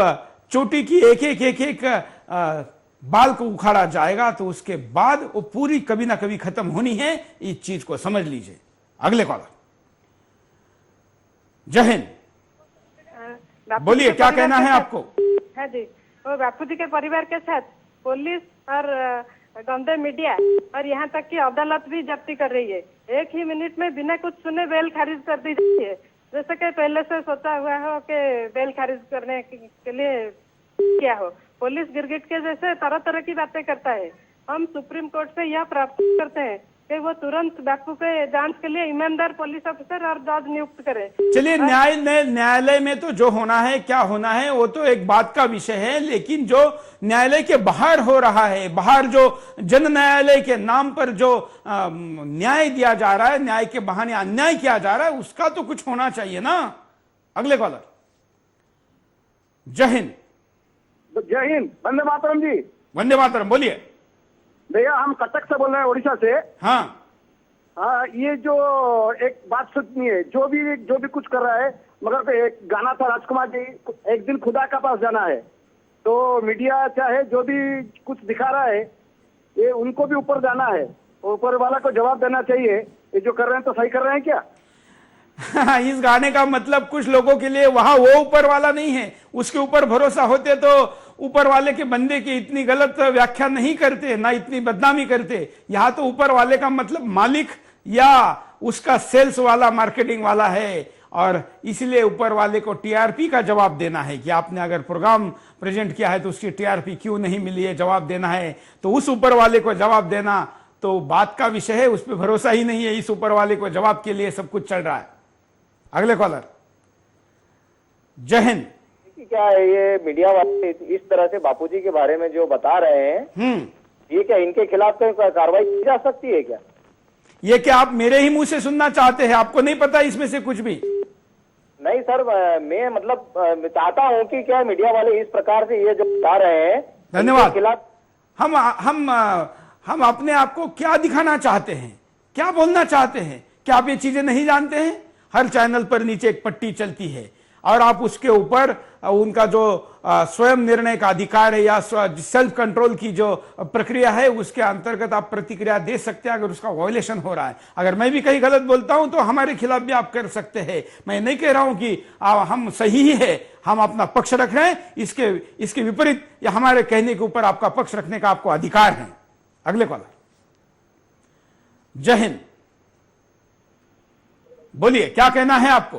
चोटी की एक बाल को उखाड़ा जाएगा तो उसके बाद वो पूरी कभी ना कभी खत्म होनी है। इस चीज को समझ लीजिए। अगले कॉलर। जय हिंद। बोलिए, क्या कहना है आपको? है जी, वो बापू जी के परिवार के साथ पुलिस और गंदे मीडिया और यहाँ तक कि अदालत भी जब्ती कर रही है। एक ही मिनट में बिना कुछ सुने बेल खारिज कर दी जाती है, जैसे कि पहले से सोचा हुआ हो कि बेल खारिज करने के लिए क्या हो। पुलिस गिरगिट के जैसे तरह तरह की बातें करता है। हम सुप्रीम कोर्ट से यह प्राप्त करते हैं कि वो तुरंत बापू के जांच के लिए ईमानदार पुलिस अफसर और जज नियुक्त करे। चलिए, न्यायालय में तो जो होना है, क्या होना है, वो तो एक बात का विषय है, लेकिन जो न्यायालय के बाहर हो रहा है, बाहर जो जन न्यायालय के नाम पर जो न्याय दिया जा रहा है, न्याय के बहाने अन्याय किया जा रहा है, उसका तो कुछ होना चाहिए ना। अगले कॉलर। जय हिंद। जय हिंद। वंदे मातरम जी। वंदे मातरम। बोलिए भैया, हम कटक से बोल रहे हैं, उड़ीसा से। हाँ हाँ, ये जो एक बात सुनिए, जो भी कुछ कर रहा है, मगर एक गाना था राजकुमार जी, एक दिन खुदा का पास जाना है। तो मीडिया चाहे जो भी कुछ दिखा रहा है, ये उनको भी ऊपर जाना है, ऊपर वाला को जवाब देना चाहिए। ये जो कर रहे हैं तो सही कर रहे हैं क्या? इस गाने का मतलब कुछ लोगों के लिए वहां वो ऊपर वाला नहीं है, उसके ऊपर भरोसा होते तो ऊपर वाले के बंदे की इतनी गलत व्याख्या नहीं करते, ना इतनी बदनामी करते। यहां तो ऊपर वाले का मतलब मालिक या उसका सेल्स वाला, मार्केटिंग वाला है, और इसलिए ऊपर वाले को टीआरपी का जवाब देना है कि आपने अगर प्रोग्राम प्रेजेंट किया है तो उसकी टीआरपी क्यों नहीं मिली है, जवाब देना है। तो उस ऊपर वाले को जवाब देना तो बात का विषय है, उस पर भरोसा ही नहीं है। इस ऊपर वाले को जवाब के लिए सब कुछ चल रहा है। अगले कॉलर। जय हिंद। क्या है ये मीडिया वाले इस तरह से बापूजी के बारे में जो बता रहे हैं, ये क्या इनके खिलाफ कार्रवाई की जा सकती है क्या? ये क्या आप मेरे ही मुंह से सुनना चाहते हैं? आपको नहीं पता इसमें से कुछ भी? नहीं सर, मैं मतलब चाहता हूं कि क्या मीडिया वाले इस प्रकार से ये जो बता रहे हैं, धन्यवाद। खिलाफ हम अपने आप को क्या दिखाना चाहते हैं, क्या बोलना चाहते हैं? क्या आप ये चीजें नहीं जानते हैं? हर चैनल पर नीचे एक पट्टी चलती है और आप उसके ऊपर उनका जो स्वयं निर्णय का अधिकार है या सेल्फ कंट्रोल की जो प्रक्रिया है, उसके अंतर्गत आप प्रतिक्रिया दे सकते हैं अगर उसका वायलेशन हो रहा है। अगर मैं भी कहीं गलत बोलता हूं तो हमारे खिलाफ भी आप कर सकते हैं। मैं नहीं कह रहा हूं कि हम सही ही है, हम अपना पक्ष रख रहे हैं, इसके विपरीत या हमारे कहने के ऊपर आपका पक्ष रखने का आपको अधिकार है। अगले कॉलर। जय हिंद। बोलिए, क्या कहना है आपको?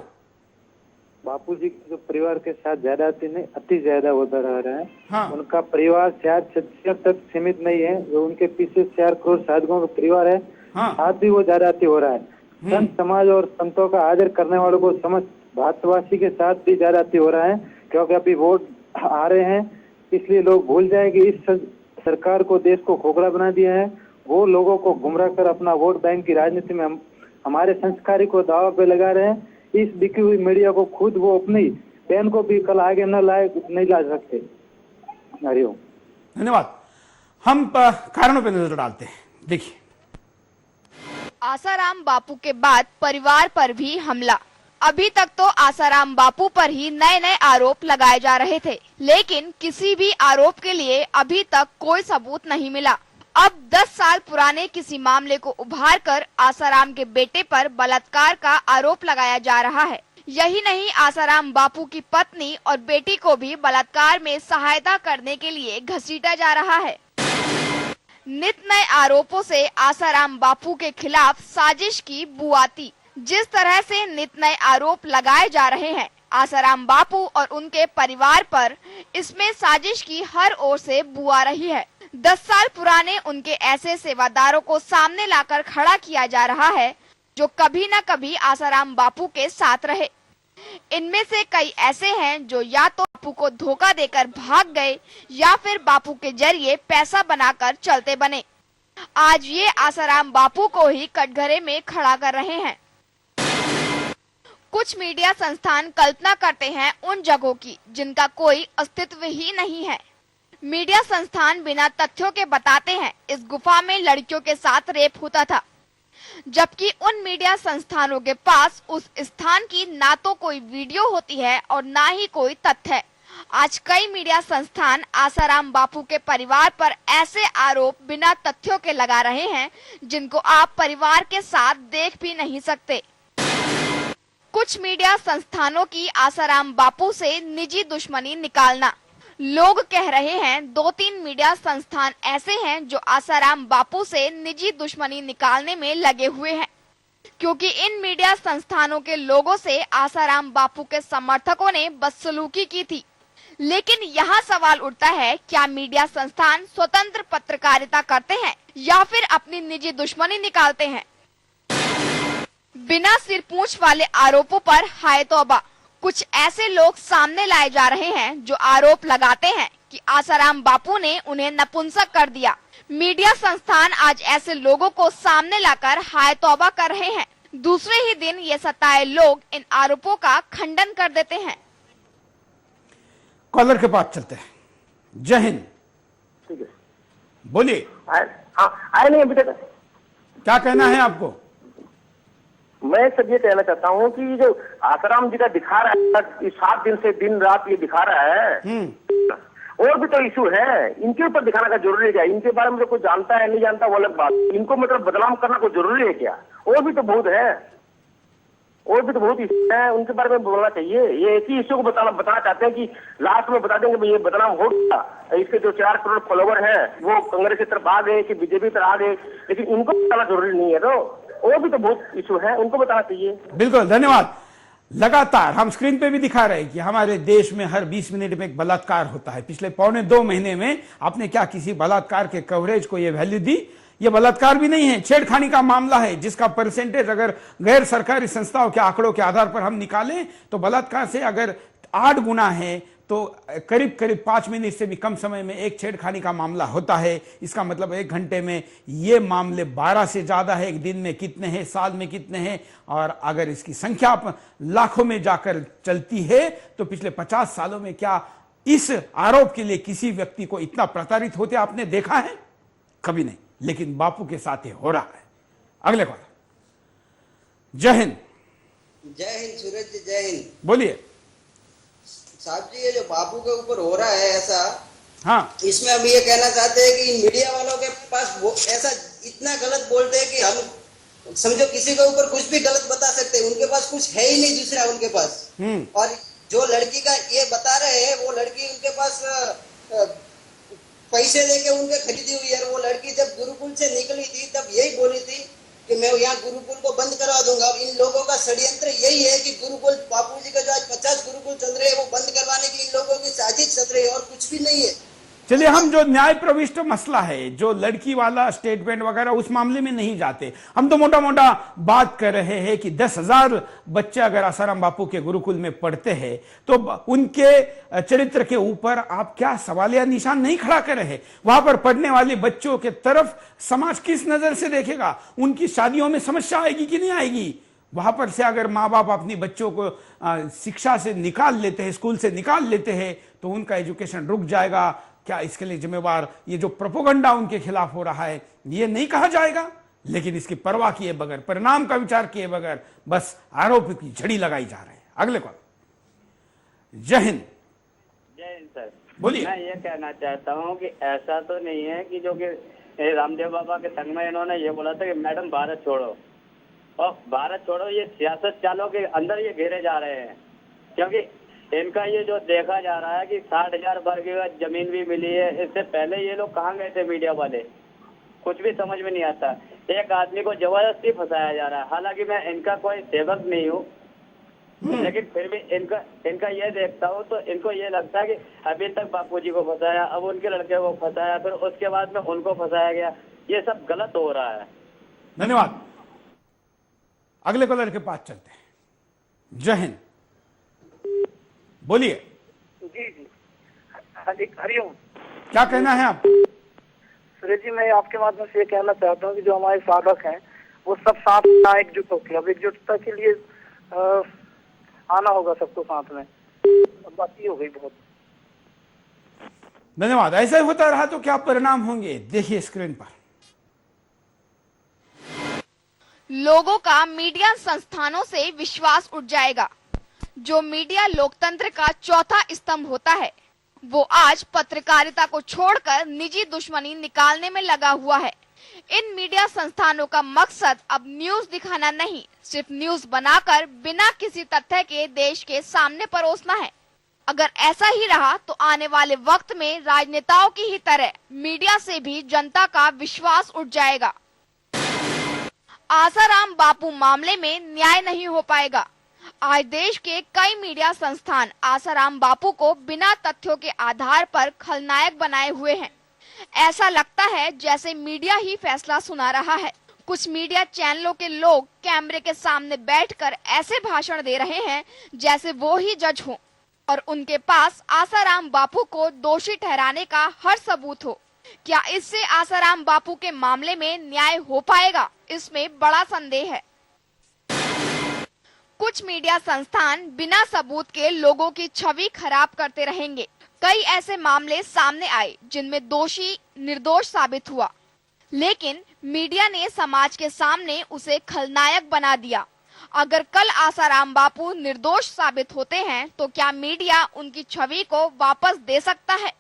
बापूजी के जो परिवार के साथ ज्यादती नहीं, अति ज्यादा होता रह रहा है। हाँ। उनका परिवार 4 सदस्यों तक सीमित नहीं है, जो उनके पीछे 4 करोड़ साधकों का परिवार है। हाँ। साथ भी वो ज्यादती हो रहा है। संत समाज और संतों का आदर करने वालों को समस्त भारतवासी के साथ भी ज्यादती हो रहा है, क्योंकि अभी वोट आ रहे हैं, इसलिए लोग भूल जाए कि इस सरकार को, देश को खोखला बना दिया है। वो लोगों को गुमराह कर अपना वोट बैंक की राजनीति में हमारे संस्कारी को दावा पे लगा रहे हैं। इस बिकी हुई मीडिया को खुद वो अपनी बहन को भी कल आगे नहीं ला सकते। हरिओम। धन्यवाद। हम कारणों पर नजर डालते हैं। देखिए, आसाराम बापू के बाद परिवार पर भी हमला। अभी तक तो आसाराम बापू पर ही नए नए आरोप लगाए जा रहे थे, लेकिन किसी भी आरोप के लिए अभी तक कोई सबूत नहीं मिला। अब 10 साल पुराने किसी मामले को उभार कर आसाराम के बेटे पर बलात्कार का आरोप लगाया जा रहा है। यही नहीं, आसाराम बापू की पत्नी और बेटी को भी बलात्कार में सहायता करने के लिए घसीटा जा रहा है। नित नए आरोपों से आसाराम बापू के खिलाफ साजिश की बुआती। जिस तरह से नित नए आरोप लगाए जा रहे हैं आसाराम बापू और उनके परिवार पर, इसमें साजिश की हर ओर से बू आ रही है। 10 साल पुराने उनके ऐसे सेवादारों को सामने लाकर खड़ा किया जा रहा है जो कभी न कभी आसाराम बापू के साथ रहे। इनमें से कई ऐसे हैं जो या तो बापू को धोखा देकर भाग गए या फिर बापू के जरिए पैसा बनाकर चलते बने। आज ये आसाराम बापू को ही कटघरे में खड़ा कर रहे हैं। कुछ मीडिया संस्थान कल्पना करते हैं उन जगहों की जिनका कोई अस्तित्व ही नहीं है। मीडिया संस्थान बिना तथ्यों के बताते हैं इस गुफा में लड़कियों के साथ रेप होता था, जबकि उन मीडिया संस्थानों के पास उस स्थान की ना तो कोई वीडियो होती है और ना ही कोई तथ्य है। आज कई मीडिया संस्थान आसाराम बापू के परिवार पर ऐसे आरोप बिना तथ्यों के लगा रहे हैं जिनको आप परिवार के साथ देख भी नहीं सकते। कुछ मीडिया संस्थानों की आसाराम बापू से निजी दुश्मनी निकालना। लोग कह रहे हैं 2-3 मीडिया संस्थान ऐसे हैं जो आसाराम बापू से निजी दुश्मनी निकालने में लगे हुए हैं, क्योंकि इन मीडिया संस्थानों के लोगों से आसाराम बापू के समर्थकों ने बदसलूकी की थी। लेकिन यहाँ सवाल उठता है, क्या मीडिया संस्थान स्वतंत्र पत्रकारिता करते हैं या फिर अपनी निजी दुश्मनी निकालते हैं? बिना सिर पूंछ वाले आरोपों पर हाय तौबा। कुछ ऐसे लोग सामने लाए जा रहे हैं जो आरोप लगाते हैं कि आसाराम बापू ने उन्हें नपुंसक कर दिया। मीडिया संस्थान आज ऐसे लोगों को सामने लाकर हाय तौबा कर रहे हैं। दूसरे ही दिन ये सताए लोग इन आरोपों का खंडन कर देते हैं। कॉलर के पास चलते हैं। जय हिंद। ठीक है, बोलिए, आए नहीं अभी तक। क्या कहना है आपको? मैं सब ये कहना चाहता हूँ कि जो आसाराम जी का दिखा रहा है 7 दिन से दिन रात ये दिखा रहा है, और भी तो इशू है, इनके ऊपर दिखाना का जरूरी है क्या? इनके बारे में जो कोई जानता है नहीं जानता वो अलग बात, इनको मतलब बदनाम करना कोई जरूरी है क्या? और भी तो बहुत है, और भी तो बहुत इशू है, उनके बारे में बोलना चाहिए। ये एक ही इशू को बताना चाहते हैं कि लास्ट में बता देंगे ये बदनाम हो गया, इसके जो 4 करोड़ फॉलोवर है वो कांग्रेस की तरफ आ गए कि बीजेपी तरफ आ गए, लेकिन इनको बताना जरूरी नहीं है। तो और भी तो बहुत इशू है, उनको बताना चाहिए। बिल्कुल, धन्यवाद। लगातार हम स्क्रीन पे भी दिखा रहे हैं कि हमारे देश में हर 20 मिनट में एक बलात्कार होता है। पिछले 1.25 महीने में आपने क्या किसी बलात्कार के कवरेज को यह वैल्यू दी? यह बलात्कार भी नहीं है, छेड़खानी का मामला है, जिसका परसेंटेज अगर गैर सरकारी संस्थाओं के आंकड़ों के आधार पर हम निकालें तो बलात्कार से अगर 8 गुना है तो करीब करीब 5 मिनट से भी कम समय में एक छेड़खानी का मामला होता है। इसका मतलब 1 घंटे में ये मामले 12 से ज्यादा है। एक दिन में कितने हैं, साल में कितने हैं, और अगर इसकी संख्या लाखों में जाकर चलती है तो पिछले 50 सालों में क्या इस आरोप के लिए किसी व्यक्ति को इतना प्रताड़ित होते आपने देखा है? कभी नहीं। लेकिन बापू के साथ ये हो रहा है। अगले कॉल। जय हिंद। जय हिंद सूरज जी, जय हिंद। बोलिए साहब जी, ये जो बापू के ऊपर हो रहा है ऐसा, हाँ, इसमें हम ये कहना चाहते हैं कि मीडिया वालों के पास ऐसा इतना गलत बोलते हैं कि हम समझो किसी के ऊपर कुछ भी गलत बता सकते हैं, उनके पास कुछ है ही नहीं दूसरा उनके पास। और जो लड़की का ये बता रहे हैं वो लड़की उनके पास पैसे लेके उनके खरीदी हुई है। वो लड़की जब गुरुकुल से निकली थी तब यही बोली थी कि मैं यहाँ गुरुकुल को बंद करा दूंगा। इन लोगों का षड्यंत्र यही है कि गुरुकुल, बापूजी का जो आज 50 गुरुकुल चल रहे हैं वो बंद करवाने की इन लोगों की साजिश चल रही है और कुछ भी नहीं है। चलिए, हम जो न्याय प्रविष्ट मसला है, जो लड़की वाला स्टेटमेंट वगैरह, उस मामले में नहीं जाते। हम तो मोटा मोटा बात कर रहे हैं कि 10,000 बच्चे अगर आसाराम बापू के गुरुकुल में पढ़ते हैं तो उनके चरित्र के ऊपर आप क्या सवालिया निशान नहीं खड़ा कर रहे? वहां पर पढ़ने वाले बच्चों के तरफ समाज किस नजर से देखेगा? उनकी शादियों में समस्या आएगी कि नहीं आएगी? वहां पर से अगर माँ बाप अपनी बच्चों को शिक्षा से निकाल लेते हैं, स्कूल से निकाल लेते हैं, तो उनका एजुकेशन रुक जाएगा। क्या इसके लिए जिम्मेवार ये जो प्रोपोगंडा उनके खिलाफ हो रहा है ये नहीं कहा जाएगा? लेकिन इसकी परवाह किए बगैर, परिणाम का विचार किए बगैर बस आरोप की झड़ी लगाई जा रही है। अगले कॉल। जय हिंद। जय हिंद सर। बोलिए। मैं ये कहना चाहता हूँ कि ऐसा तो नहीं है कि जो कि रामदेव बाबा के संग में इन्होंने ये बोला था कि मैडम भारत छोड़ो, और भारत छोड़ो ये सियासत चालों के अंदर ये घेरे जा रहे हैं। क्योंकि इनका ये जो देखा जा रहा है कि 60,000 वर्ग गज जमीन भी मिली है, इससे पहले ये लोग कहाँ गए थे मीडिया वाले? कुछ भी समझ में नहीं आता। एक आदमी को जबरदस्ती फंसाया जा रहा है। हालांकि मैं इनका कोई सेवक नहीं हूँ, लेकिन फिर भी इनका ये देखता हूँ तो इनको ये लगता है कि अभी तक बापूजी को फंसाया, अब उनके लड़के को फंसाया, फिर उसके बाद में उनको फंसाया गया। ये सब गलत हो रहा है। धन्यवाद। अगले कॉलर के पास चलते हैं। जय हिंद। बोलिए। जी जी, हाँ जी, हरिओम। क्या कहना है आप? सुरेश जी, मैं आपके माध्यम से ये कहना चाहता हूँ कि जो हमारे साधक हैं वो सब साथ में एकजुट होकर, अब एकजुटता के लिए आना होगा सबको साथ में। बात ये हो गई बहुत। धन्यवाद। ऐसा ही होता रहा तो क्या परिणाम होंगे, देखिए स्क्रीन पर। लोगों का मीडिया संस्थानों से विश्वास उठ जाएगा। जो मीडिया लोकतंत्र का चौथा स्तंभ होता है, वो आज पत्रकारिता को छोड़कर निजी दुश्मनी निकालने में लगा हुआ है। इन मीडिया संस्थानों का मकसद अब न्यूज दिखाना नहीं, सिर्फ न्यूज बनाकर बिना किसी तथ्य के देश के सामने परोसना है। अगर ऐसा ही रहा तो आने वाले वक्त में राजनेताओं की ही तरह मीडिया से भी जनता का विश्वास उठ जाएगा। आसाराम बापू मामले में न्याय नहीं हो पाएगा। आज देश के कई मीडिया संस्थान आसाराम बापू को बिना तथ्यों के आधार पर खलनायक बनाए हुए हैं। ऐसा लगता है जैसे मीडिया ही फैसला सुना रहा है। कुछ मीडिया चैनलों के लोग कैमरे के सामने बैठकर ऐसे भाषण दे रहे हैं जैसे वो ही जज हों और उनके पास आसाराम बापू को दोषी ठहराने का हर सबूत हो। क्या इससे आसाराम बापू के मामले में न्याय हो पाएगा? इसमें बड़ा संदेह है। कुछ मीडिया संस्थान बिना सबूत के लोगों की छवि खराब करते रहेंगे। कई ऐसे मामले सामने आए जिनमें दोषी निर्दोष साबित हुआ, लेकिन मीडिया ने समाज के सामने उसे खलनायक बना दिया। अगर कल आसाराम बापू निर्दोष साबित होते हैं तो क्या मीडिया उनकी छवि को वापस दे सकता है?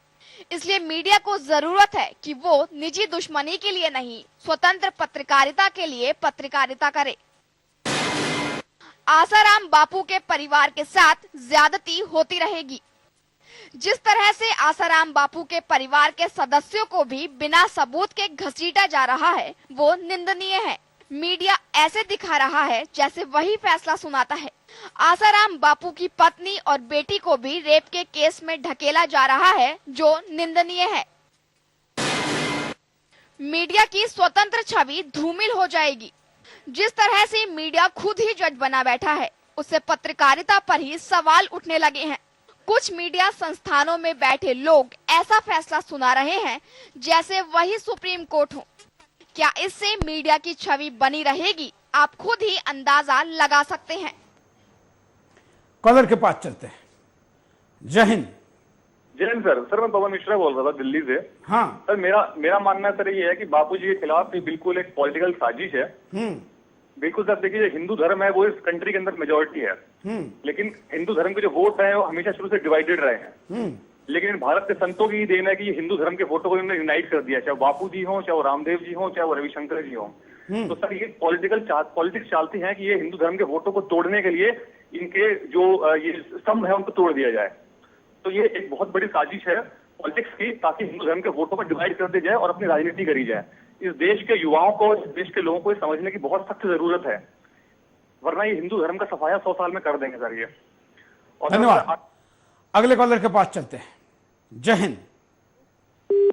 इसलिए मीडिया को जरूरत है कि वो निजी दुश्मनी के लिए नहीं, स्वतंत्र पत्रकारिता के लिए पत्रकारिता करे। आसाराम बापू के परिवार के साथ ज्यादती होती रहेगी। जिस तरह से आसाराम बापू के परिवार के सदस्यों को भी बिना सबूत के घसीटा जा रहा है, वो निंदनीय है। मीडिया ऐसे दिखा रहा है जैसे वही फैसला सुनाता है। आसाराम बापू की पत्नी और बेटी को भी रेप के केस में ढकेला जा रहा है, जो निंदनीय है। मीडिया की स्वतंत्र छवि धूमिल हो जाएगी। जिस तरह से मीडिया खुद ही जज बना बैठा है, उससे पत्रकारिता पर ही सवाल उठने लगे हैं। कुछ मीडिया संस्थानों में बैठे लोग ऐसा फैसला सुना रहे हैं जैसे वही सुप्रीम कोर्ट हो। क्या इससे मीडिया की छवि बनी रहेगी? आप खुद ही अंदाजा लगा सकते हैं। कॉलर के पास चलते हैं। जय हिंद। जय हिंद सर। सर मैं पवन मिश्रा बोल रहा था दिल्ली से। हाँ सर, मेरा मानना सर ये है कि बापूजी के खिलाफ ये बिल्कुल एक पॉलिटिकल साजिश है। बिल्कुल सर, देखिए जो हिंदू धर्म है वो इस कंट्री के अंदर मेजोरिटी है, लेकिन हिंदू धर्म के जो वोट है वो हमेशा शुरू से डिवाइडेड रहे हैं। लेकिन भारत के संतों की ही देन है कि ये हिंदू धर्म के वोटों को इन्होंने यूनाइट कर दिया, चाहे बापू जी हो, चाहे वो रामदेव जी हो, चाहे वो रविशंकर जी हो। तो सर ये पॉलिटिक्स चाहती है कि ये हिंदू धर्म के वोटों को तोड़ने के लिए इनके जो ये स्तंभ है उनको तोड़ दिया जाए। तो ये एक बहुत बड़ी साजिश है पॉलिटिक्स की, ताकि हिंदू धर्म के वोटों को डिवाइड कर दिया जाए और अपनी राजनीति करी जाए। इस देश के युवाओं को, इस देश के लोगों को समझने की बहुत सख्त जरूरत है, वरना ये हिंदू धर्म का सफाया 100 साल में कर देंगे सर ये। धन्यवाद। अगले कॉलर के पास चलते हैं। जय हिंद।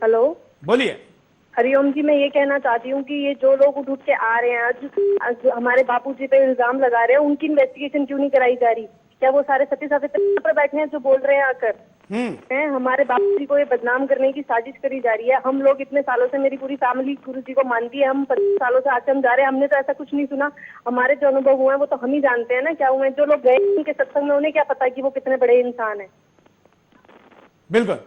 हेलो, बोलिए। हरिओम जी, मैं ये कहना चाहती हूँ कि ये जो लोग उठ के आ रहे हैं आज हमारे बापूजी पे इल्जाम लगा रहे हैं, उनकी इन्वेस्टिगेशन क्यों नहीं कराई जा रही? क्या वो सारे सत्य साबित पर बैठे हैं जो बोल रहे हैं आकर? हैं हमारे बापूजी को ये बदनाम करने की साजिश करी जा रही है। हम लोग इतने सालों से, मेरी पूरी फैमिली गुरुजी को मानती है, हम 25 सालों से आश्रम जा रहे हैं, हमने तो ऐसा कुछ नहीं सुना। हमारे जो अनुभव हुए हैं वो तो हम ही जानते हैं ना क्या हुए। जो लोग गए उनके सत्संग में, उन्हें क्या पता कि वो कितने बड़े इंसान है। बिल्कुल,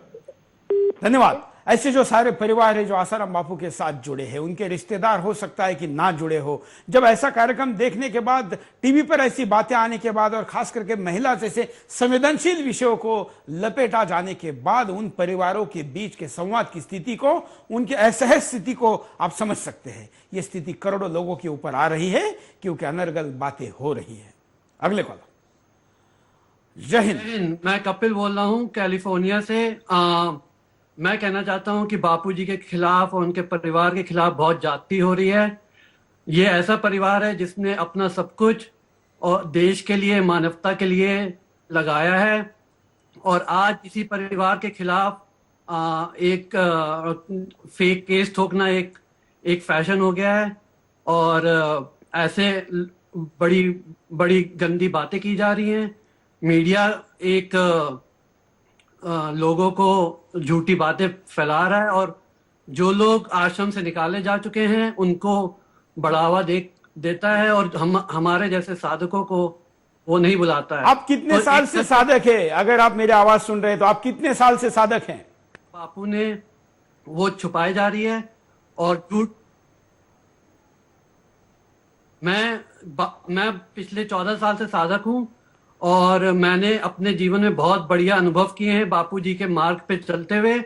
धन्यवाद। ऐसे जो सारे परिवार है जो आसाराम बापू के साथ जुड़े हैं, उनके रिश्तेदार हो सकता है कि ना जुड़े हो, जब ऐसा कार्यक्रम देखने के बाद, टीवी पर ऐसी बातें आने के बाद, और खास करके महिला जैसे संवेदनशील विषयों को लपेटा जाने के बाद, उन परिवारों के बीच के संवाद की स्थिति को, उनकी असहज स्थिति को आप समझ सकते हैं। ये स्थिति करोड़ों लोगों के ऊपर आ रही है क्योंकि अनर्गल बातें हो रही है। अगले कॉल। जय हिंद। मैं कपिल बोल रहा हूँ कैलिफोर्निया से। मैं कहना चाहता हूं कि बापूजी के खिलाफ और उनके परिवार के खिलाफ बहुत ज्यादती हो रही है। ये ऐसा परिवार है जिसने अपना सब कुछ और देश के लिए, मानवता के लिए लगाया है, और आज इसी परिवार के खिलाफ एक फेक केस ठोकना एक फैशन हो गया है, और ऐसे बड़ी बड़ी गंदी बातें की जा रही हैं। मीडिया एक लोगों को झूठी बातें फैला रहा है, और जो लोग आश्रम से निकाले जा चुके हैं उनको बढ़ावा देता है, और हमारे जैसे साधकों को वो नहीं बुलाता है। आप कितने साल से साधक है? अगर आप मेरी आवाज सुन रहे हैं तो आप कितने साल से साधक हैं? बापू ने वो छुपाई जा रही है और झूठ। मैं पिछले 14 साल से साधक हूं, और मैंने अपने जीवन में बहुत बढ़िया अनुभव किए हैं बापूजी के मार्ग पे चलते हुए,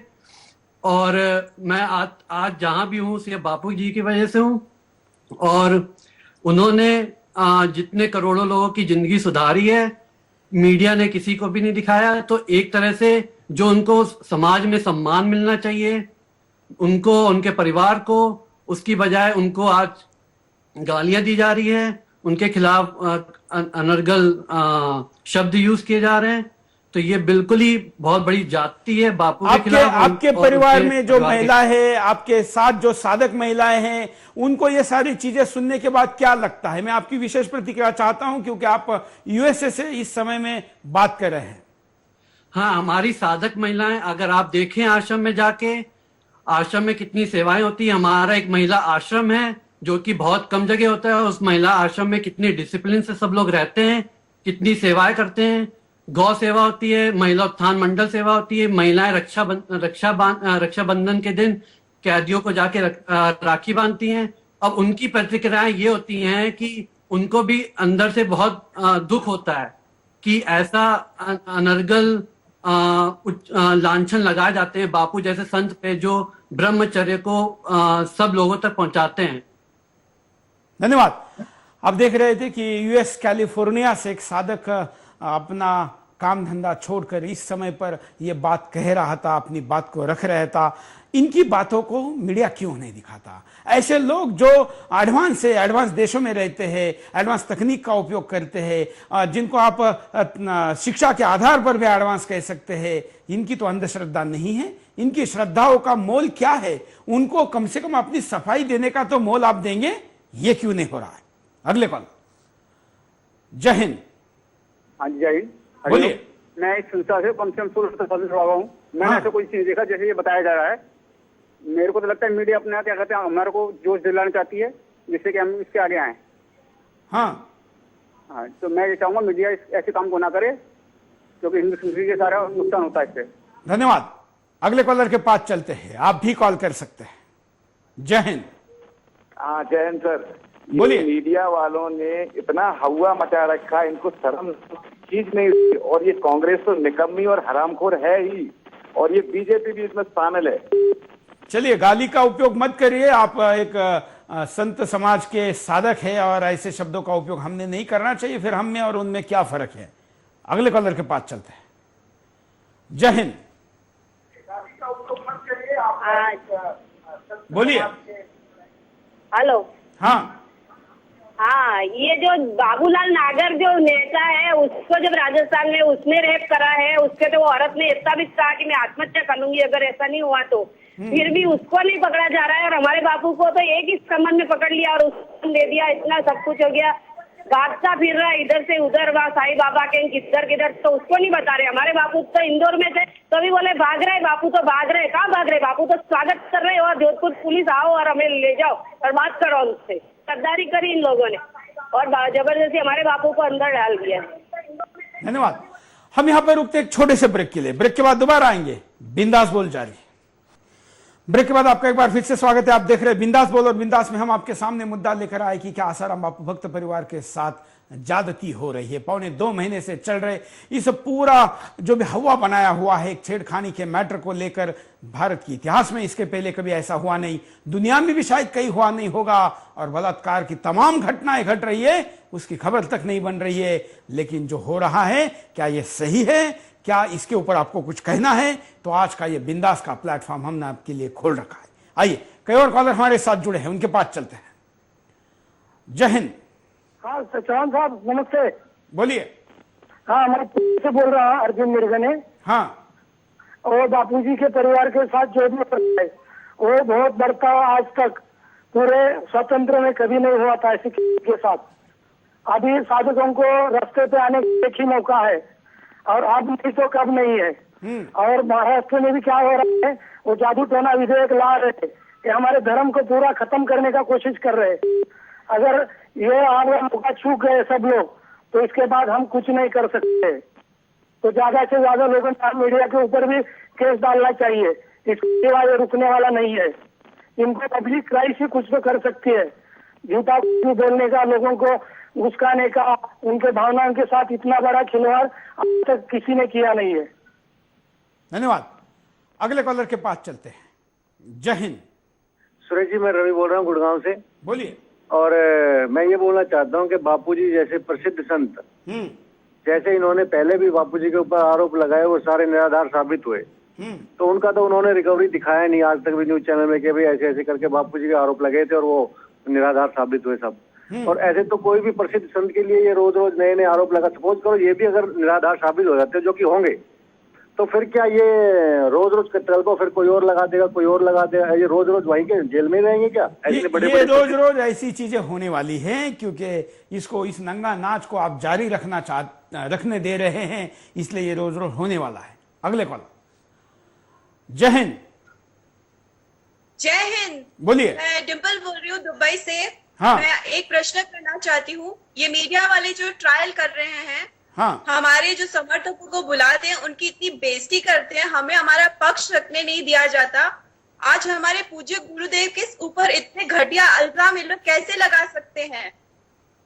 और मैं आज जहां भी हूँ सिर्फ बापूजी की वजह से हूँ। और उन्होंने जितने करोड़ों लोगों की जिंदगी सुधारी है, मीडिया ने किसी को भी नहीं दिखाया। तो एक तरह से जो उनको समाज में सम्मान मिलना चाहिए, उनको, उनके परिवार को, उसकी बजाय उनको आज गालियां दी जा रही है, उनके खिलाफ अनर्गल शब्द यूज किए जा रहे हैं। तो ये बिल्कुल ही बहुत बड़ी जाति है बापू के खिलाफ। आपके परिवार में जो महिला है, आपके साथ जो साधक महिलाएं हैं, उनको ये सारी चीजें सुनने के बाद क्या लगता है? मैं आपकी विशेष प्रतिक्रिया चाहता हूं क्योंकि आप यूएसए से इस समय में बात कर रहे हैं। हाँ, हमारी साधक महिलाएं, अगर आप देखें आश्रम में जाके, आश्रम में कितनी सेवाएं होती है। हमारा एक महिला आश्रम है जो कि बहुत कम जगह होता है। उस महिला आश्रम में कितनी डिसिप्लिन से सब लोग रहते हैं, कितनी सेवाएं करते हैं। गौ सेवा होती है, महिला उत्थान मंडल सेवा होती है, महिलाएं रक्षाबंधन के दिन कैदियों को जाके राखी बांधती हैं। अब उनकी प्रतिक्रियाएं ये होती हैं कि उनको भी अंदर से बहुत दुख होता है कि ऐसा अनर्गल लांछन लगाए जाते हैं बापू जैसे संत पे जो ब्रह्मचर्य को सब लोगों तक पहुंचाते हैं। धन्यवाद। आप देख रहे थे कि यूएस कैलिफोर्निया से एक साधक अपना काम धंधा छोड़कर इस समय पर यह बात कह रहा था, अपनी बात को रख रहा था। इनकी बातों को मीडिया क्यों नहीं दिखाता? ऐसे लोग जो एडवांस देशों में रहते हैं, एडवांस तकनीक का उपयोग करते हैं, जिनको आप शिक्षा के आधार पर भी एडवांस कह सकते हैं, इनकी तो अंधश्रद्धा नहीं है। इनकी श्रद्धाओं का मोल क्या है? उनको कम से कम अपनी सफाई देने का तो मोल आप देंगे, ये क्यों नहीं हो रहा है? अगले कॉल। जय हिंद। हाँ जी, जय हिंद। बोलिए। मैं इस संस्था से कम से कम 16 से फल रहा हूँ। मैंने ऐसा कोई चीज देखा जैसे ये बताया जा रहा है। मेरे को तो लगता है मीडिया अपने यहाँ क्या कहते हैं, हमारे को जोश दिलाना चाहती है जिससे कि हम इसके आगे आए। हाँ, तो मैं ये चाहूंगा मीडिया ऐसे काम को ना करे, क्योंकि हिंदू संस्कृति के सारा नुकसान होता है इससे। धन्यवाद। अगले कॉलर के पास चलते हैं, आप भी कॉल कर सकते हैं। जय हिंद। हाँ, जय हिंद सर। बोलिए। मीडिया वालों ने इतना हवा मचा रखा, इनको शर्म चीज नहीं। और ये कांग्रेस तो निकम्मी और हरामखोर है ही, और ये बीजेपी भी इसमें शामिल है। चलिए, गाली का उपयोग मत करिए। आप एक संत समाज के साधक है और ऐसे शब्दों का उपयोग हमने नहीं करना चाहिए। फिर हम में और उनमें क्या फर्क है? अगले कॉलर के पास चलते हैं। जय हिंद। बोलिए। हेलो। हाँ हाँ, ये जो बाबूलाल नागर जो नेता है, उसको जब राजस्थान में उसने रेप करा है, उसके तो वो औरत ने इतना भी कहा कि मैं आत्महत्या कर लूंगी अगर ऐसा नहीं हुआ तो। फिर भी उसको नहीं पकड़ा जा रहा है, और हमारे बापू को तो एक ही संबंध में पकड़ लिया और उसको दे दिया। इतना सब कुछ हो गया, भागता फिर रहा इधर से उधर, वहाँ साईं बाबा के किधर किधर, तो उसको नहीं बता रहे। हमारे बापू तो इंदौर में थे, तो भी बोले भाग रहे बापू, तो भाग रहे। कहाँ भाग रहे? बापू तो स्वागत कर रहे, और जोधपुर पुलिस आओ और हमें ले जाओ और बात करो उनसे। गद्दारी करी इन लोगों ने और जबरदस्ती हमारे बापू को अंदर डाल दिया। धन्यवाद। हम यहाँ पर रुकते एक छोटे से ब्रेक के लिए। ब्रेक के बाद दोबारा आएंगे। बिंदास बोल जारी। ब्रेक के बाद आपका एक बार फिर से स्वागत है। आप देख रहे हैं बिंदास बोल, और बिंदास में हम आपके सामने मुद्दा लेकर आए कि क्या आसाराम बापू भक्त परिवार के साथ ज्यादती हो रही है। 1.25 महीने से चल रहे इस पूरा जो भी हवा बनाया हुआ है एक छेड़खानी के मैटर को लेकर, भारत के इतिहास में इसके पहले कभी ऐसा हुआ नहीं, दुनिया में भी शायद कहीं हुआ नहीं होगा। और बलात्कार की तमाम घटनाएं घट रही है, उसकी खबर तक नहीं बन रही है। लेकिन जो हो रहा है, क्या ये सही है? क्या इसके ऊपर आपको कुछ कहना है? तो आज का ये बिंदास का प्लेटफॉर्म हमने आपके लिए खोल रखा है। आइए, कई और कॉलर हमारे साथ जुड़े हैं, उनके पास चलते हैं। जय हिंद। हाँ चौहान साहब, नमस्ते। बोलिए। हाँ, मैं से बोल रहा हूँ, अर्जुन मिर्गने। हाँ। और बापूजी के परिवार के साथ जो भी है वो बहुत बर्ताव आज तक पूरे स्वतंत्र में कभी नहीं हुआ था ऐसे के साथ। अभी साधकों को रास्ते पे आने का एक ही मौका है, और अब नहीं तो कब नहीं है। और महाराष्ट्र में भी क्या हो रहा है, वो जादू टोना विधेयक ला रहे कि हमारे धर्म को पूरा खत्म करने का कोशिश कर रहे। अगर ये आगे मौका चूक गए सब लोग, तो इसके बाद हम कुछ नहीं कर सकते। तो ज्यादा से ज्यादा लोगों को मीडिया के ऊपर भी केस डालना चाहिए। इसके बाद ये रुकने वाला नहीं है। इनको पब्लिक क्राइस ही कुछ तो कर सकती है। झूठा बोलने का, लोगों को घुसकाने का, उनके भावनाओं के साथ इतना बड़ा खिलवाड़ अब तक किसी ने किया नहीं है। धन्यवाद। अगले कॉलर के पास चलते हैं। जय हिंद। सुरेश जी, मैं रवि बोल रहा हूँ गुड़गांव से। बोलिए। और मैं ये बोलना चाहता हूँ कि बापूजी जैसे प्रसिद्ध संत, जैसे इन्होंने पहले भी बापूजी के ऊपर आरोप लगाए, वो सारे निराधार साबित हुए। तो उनका तो उन्होंने रिकवरी दिखाया नहीं आज तक भी न्यूज चैनल में कि भाई ऐसे ऐसे करके बापूजी के आरोप लगे थे और वो निराधार साबित हुए सब। और ऐसे तो कोई भी प्रसिद्ध संत के लिए ये रोज रोज नए नए आरोप लगा। सपोज करो ये भी अगर निराधार साबित हो जाते, जो कि होंगे, तो फिर क्या ये रोज रोज कत्ल को फिर कोई और लगा देगा, कोई और लगा देगा? ये रोज रोज वहीं के जेल में रहेंगे क्या? ऐसे बड़े ये रोज रोज ऐसी चीजें होने वाली हैं, क्योंकि इसको, इस नंगा नाच को आप जारी रखने दे रहे हैं, इसलिए ये रोज रोज होने वाला है। अगले कॉल। जय हिंद। जय हिंद। बोलिए। मैं डिम्पल बोल रही हूँ दुबई से। हाँ। मैं एक प्रश्न करना चाहती हूँ। ये मीडिया वाले जो ट्रायल कर रहे हैं, हाँ, हमारे जो समर्थकों को बुलाते हैं, उनकी इतनी बेइज्जती करते हैं, हमें हमारा पक्ष रखने नहीं दिया जाता। आज हमारे पूज्य गुरुदेव के ऊपर इतने घटिया इल्जाम ये लोग कैसे लगा सकते हैं?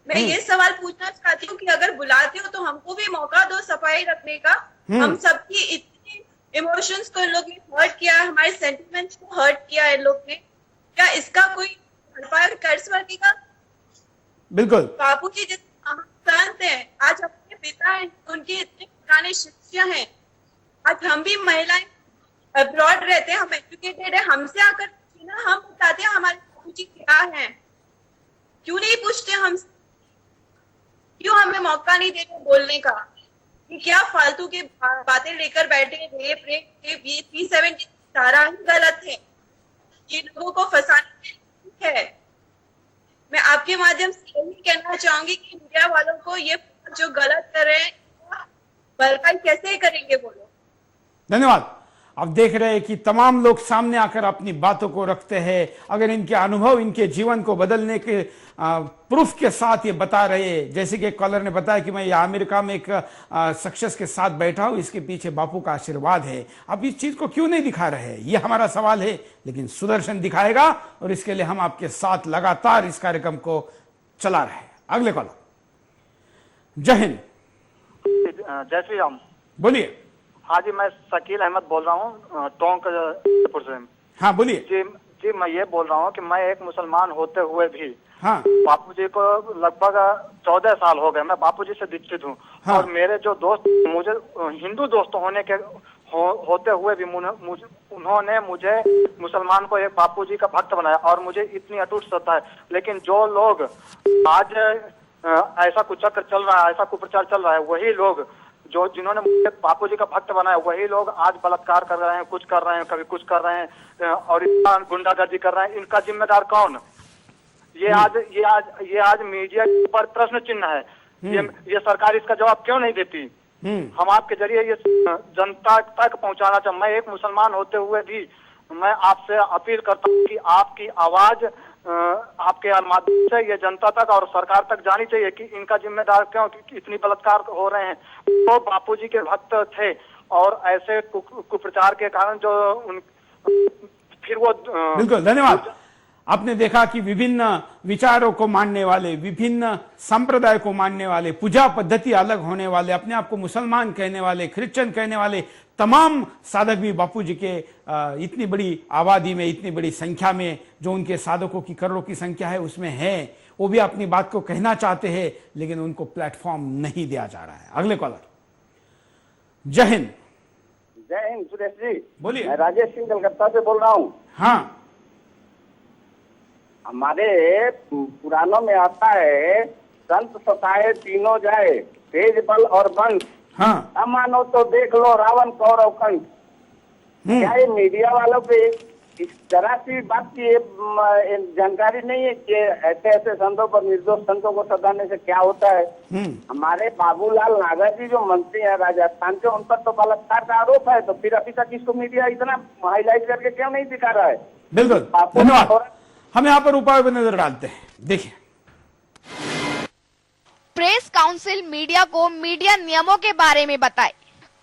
मैं ये सवाल पूछना चाहती हूँ कि अगर बुलाते हो तो हमको भी मौका दो सफाई रखने का। हम सबकी इतनी इमोशंस को इन लोग ने हर्ट किया है, हमारे सेंटिमेंट्स को हर्ट किया है इन लोग ने, क्या इसका कोई भरपाई कर सकेगा? बिल्कुल। बापू जी जितने संत हैं, आज अपने पिता हैं, उनके इतने पुराने शिष्य हैं, आज हम भी महिलाएं अब्रॉड रहते हैं, हम एजुकेटेड है, हमसे आकर ना हम बताते हैं हमारे बापू जी क्या है। क्यों नहीं पूछते हमसे? क्यों हमें मौका नहीं देते बोलने का? कि क्या फालतू की बातें लेकर बैठे, रेप ये 370 सारा ही गलत है, ये लोगों को फंसाने है। मैं आपके माध्यम से यही कहना चाहूंगी कि मीडिया वालों को ये जो गलत कर रहे हैं भरपाई कैसे करेंगे बोलो। धन्यवाद। अब देख रहे हैं कि तमाम लोग सामने आकर अपनी बातों को रखते हैं। अगर इनके अनुभव इनके जीवन को बदलने के प्रूफ के साथ ये बता रहे हैं, जैसे कि एक कॉलर ने बताया कि मैं अमेरिका में एक सक्सेस के साथ बैठा हूं, इसके पीछे बापू का आशीर्वाद है। अब इस चीज को क्यों नहीं दिखा रहे हैं, ये हमारा सवाल है। लेकिन सुदर्शन दिखाएगा और इसके लिए हम आपके साथ लगातार इस कार्यक्रम को चला रहे हैं। अगले कॉलर। जय हिंद। जय श्री राम। बोलिए। हाँ जी, मैं शकील अहमद बोल रहा हूँ टोंक से। हाँ बोलिए। जी मैं ये बोल रहा हूँ कि मैं एक मुसलमान होते हुए भी हाँ बापूजी को लगभग 14 साल हो गए, मैं बापूजी से दीक्षित हूँ। हाँ। और मेरे जो दोस्त, मुझे हिंदू दोस्त होने के होते हुए भी उन्होंने मुझे मुसलमान को एक बापूजी का भक्त बनाया और मुझे इतनी अटूट श्रद्धा है। लेकिन जो लोग आज ऐसा कुचक्र चल रहा है, ऐसा कुप्रचार चल रहा है, वही लोग जो जिन्होंने मुझे बापूजी का भक्त बनाया, वही लोग आज बलात्कार कर रहे हैं, कुछ कर रहे हैं, कभी कुछ कर रहे हैं और इतना गुंडागर्दी कर रहे हैं। इनका जिम्मेदार कौन? ये आज मीडिया के ऊपर प्रश्न चिन्ह है। ये सरकार इसका जवाब क्यों नहीं देती? हम आपके जरिए ये जनता तक पहुंचाना चाहते। मैं एक मुसलमान होते हुए भी मैं आपसे अपील करता हूँ कि आपकी आवाज आपके माध्यम से ये जनता तक और सरकार तक जानी चाहिए कि इनका जिम्मेदार क्यों इतनी बलात्कार हो रहे हैं। तो बापूजी के भक्त थे और ऐसे कुप्रचार के कारण जो फिर वो बिल्कुल। धन्यवाद। आपने देखा कि विभिन्न विचारों को मानने वाले, विभिन्न संप्रदाय को मानने वाले, पूजा पद्धति अलग होने वाले, अपने आप को मुसलमान कहने वाले, क्रिश्चियन कहने वाले तमाम साधक भी बापूजी के इतनी बड़ी आबादी में, इतनी बड़ी संख्या में, जो उनके साधकों की करोड़ों की संख्या है उसमें है, वो भी अपनी बात को कहना चाहते हैं, लेकिन उनको प्लेटफॉर्म नहीं दिया जा रहा है। अगले कॉलर। जय हिंद। जय हिंद सुरेश जी। बोलिए। मैं राजेश सिंह कलकत्ता से बोल रहा हूँ। हाँ। हमारे पुराणों में आता है, संत सताए तीनों जाए, तेज बल और वंश। हाँ। न मानो तो देख लो रावण कौरव कंस। क्या ये मीडिया वालों पे इस तरह की बात की जानकारी नहीं है कि ऐसे ऐसे संतों पर, निर्दोष संतों को सताने से क्या होता है? हमारे बाबूलाल नागर जी जो मंत्री हैं राजस्थान के, उन पर तो बलात्कार का आरोप है, तो फिर अभी तक इसको मीडिया इतना हाईलाइट करके क्यों नहीं दिखा रहा है? बिल्कुल। धन्यवाद। हम यहाँ पर उपाय पर नजर डालते हैं। देखिए, प्रेस काउंसिल मीडिया को मीडिया नियमों के बारे में बताए।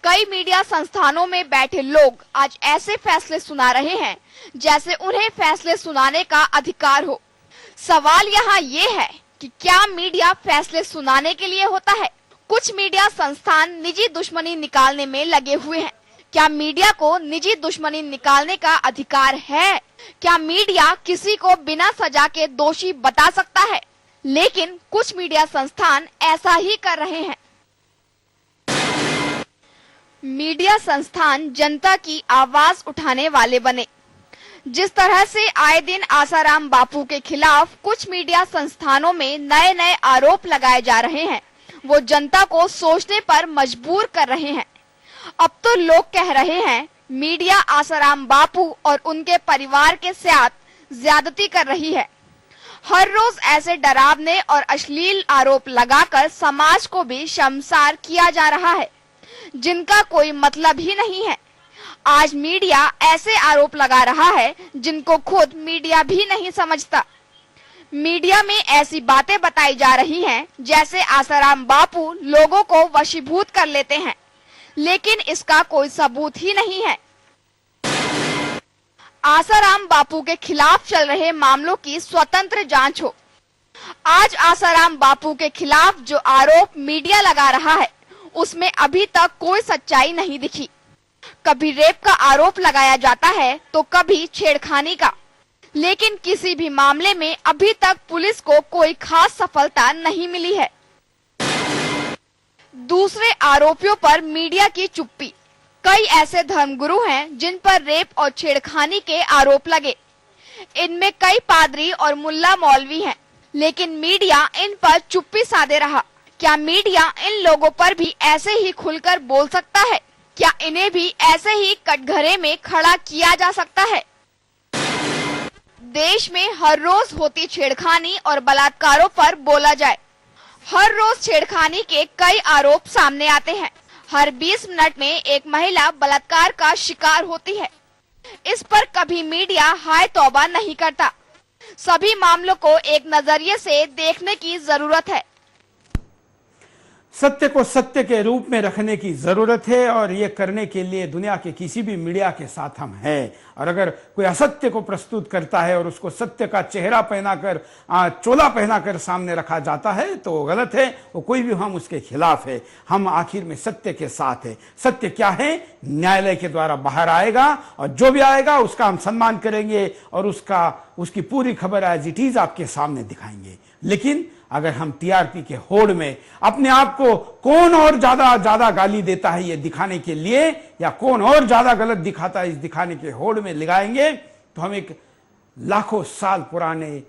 कई मीडिया संस्थानों में बैठे लोग आज ऐसे फैसले सुना रहे हैं जैसे उन्हें फैसले सुनाने का अधिकार हो। सवाल यहाँ ये है कि क्या मीडिया फैसले सुनाने के लिए होता है? कुछ मीडिया संस्थान निजी दुश्मनी निकालने में लगे हुए हैं। क्या मीडिया को निजी दुश्मनी निकालने का अधिकार है? क्या मीडिया किसी को बिना सजा के दोषी बता सकता है? लेकिन कुछ मीडिया संस्थान ऐसा ही कर रहे हैं। मीडिया संस्थान जनता की आवाज उठाने वाले बने। जिस तरह से आए दिन आसाराम बापू के खिलाफ कुछ मीडिया संस्थानों में नए नए आरोप लगाए जा रहे हैं, वो जनता को सोचने पर मजबूर कर रहे हैं। अब तो लोग कह रहे हैं मीडिया आसाराम बापू और उनके परिवार के साथ ज्यादती कर रही है। हर रोज ऐसे डरावने और अश्लील आरोप लगाकर समाज को भी शर्मसार किया जा रहा है, जिनका कोई मतलब ही नहीं है। आज मीडिया ऐसे आरोप लगा रहा है जिनको खुद मीडिया भी नहीं समझता। मीडिया में ऐसी बातें बताई जा रही हैं जैसे आसाराम बापू लोगों को वशीभूत कर लेते हैं, लेकिन इसका कोई सबूत ही नहीं है। आसाराम बापू के खिलाफ चल रहे मामलों की स्वतंत्र जांच हो। आज आसाराम बापू के खिलाफ जो आरोप मीडिया लगा रहा है उसमें अभी तक कोई सच्चाई नहीं दिखी। कभी रेप का आरोप लगाया जाता है तो कभी छेड़खानी का, लेकिन किसी भी मामले में अभी तक पुलिस को कोई खास सफलता नहीं मिली है। दूसरे आरोपियों पर मीडिया की चुप्पी। कई ऐसे धर्मगुरु हैं जिन पर रेप और छेड़खानी के आरोप लगे। इनमें कई पादरी और मुल्ला मौलवी हैं, लेकिन मीडिया इन पर चुप्पी साधे रहा। क्या मीडिया इन लोगों पर भी ऐसे ही खुलकर बोल सकता है? क्या इन्हें भी ऐसे ही कटघरे में खड़ा किया जा सकता है? देश में हर रोज होती छेड़खानी और बलात्कारों पर बोला जाए। हर रोज छेड़खानी के कई आरोप सामने आते हैं। हर 20 मिनट में एक महिला बलात्कार का शिकार होती है। इस पर कभी मीडिया हाय तौबा नहीं करता। सभी मामलों को एक नजरिए से देखने की जरूरत है। सत्य को सत्य के रूप में रखने की जरूरत है और ये करने के लिए दुनिया के किसी भी मीडिया के साथ हम हैं। और अगर कोई असत्य को प्रस्तुत करता है और उसको सत्य का चेहरा पहनाकर चोला पहनाकर सामने रखा जाता है तो वो गलत है। वो कोई भी हम उसके खिलाफ है। हम आखिर में सत्य के साथ है। सत्य क्या है? न्यायालय के द्वारा बाहर आएगा और जो भी आएगा उसका हम सम्मान करेंगे और उसकी पूरी खबर एज इट इज आपके सामने दिखाएंगे। लेकिन अगर हम टीआरपी के होड़ में अपने आप को कौन और ज्यादा गाली देता है ये दिखाने के लिए या कौन और ज्यादा गलत दिखाता है इस दिखाने के होड़ में लगाएंगे तो हम एक लाखों साल पुराने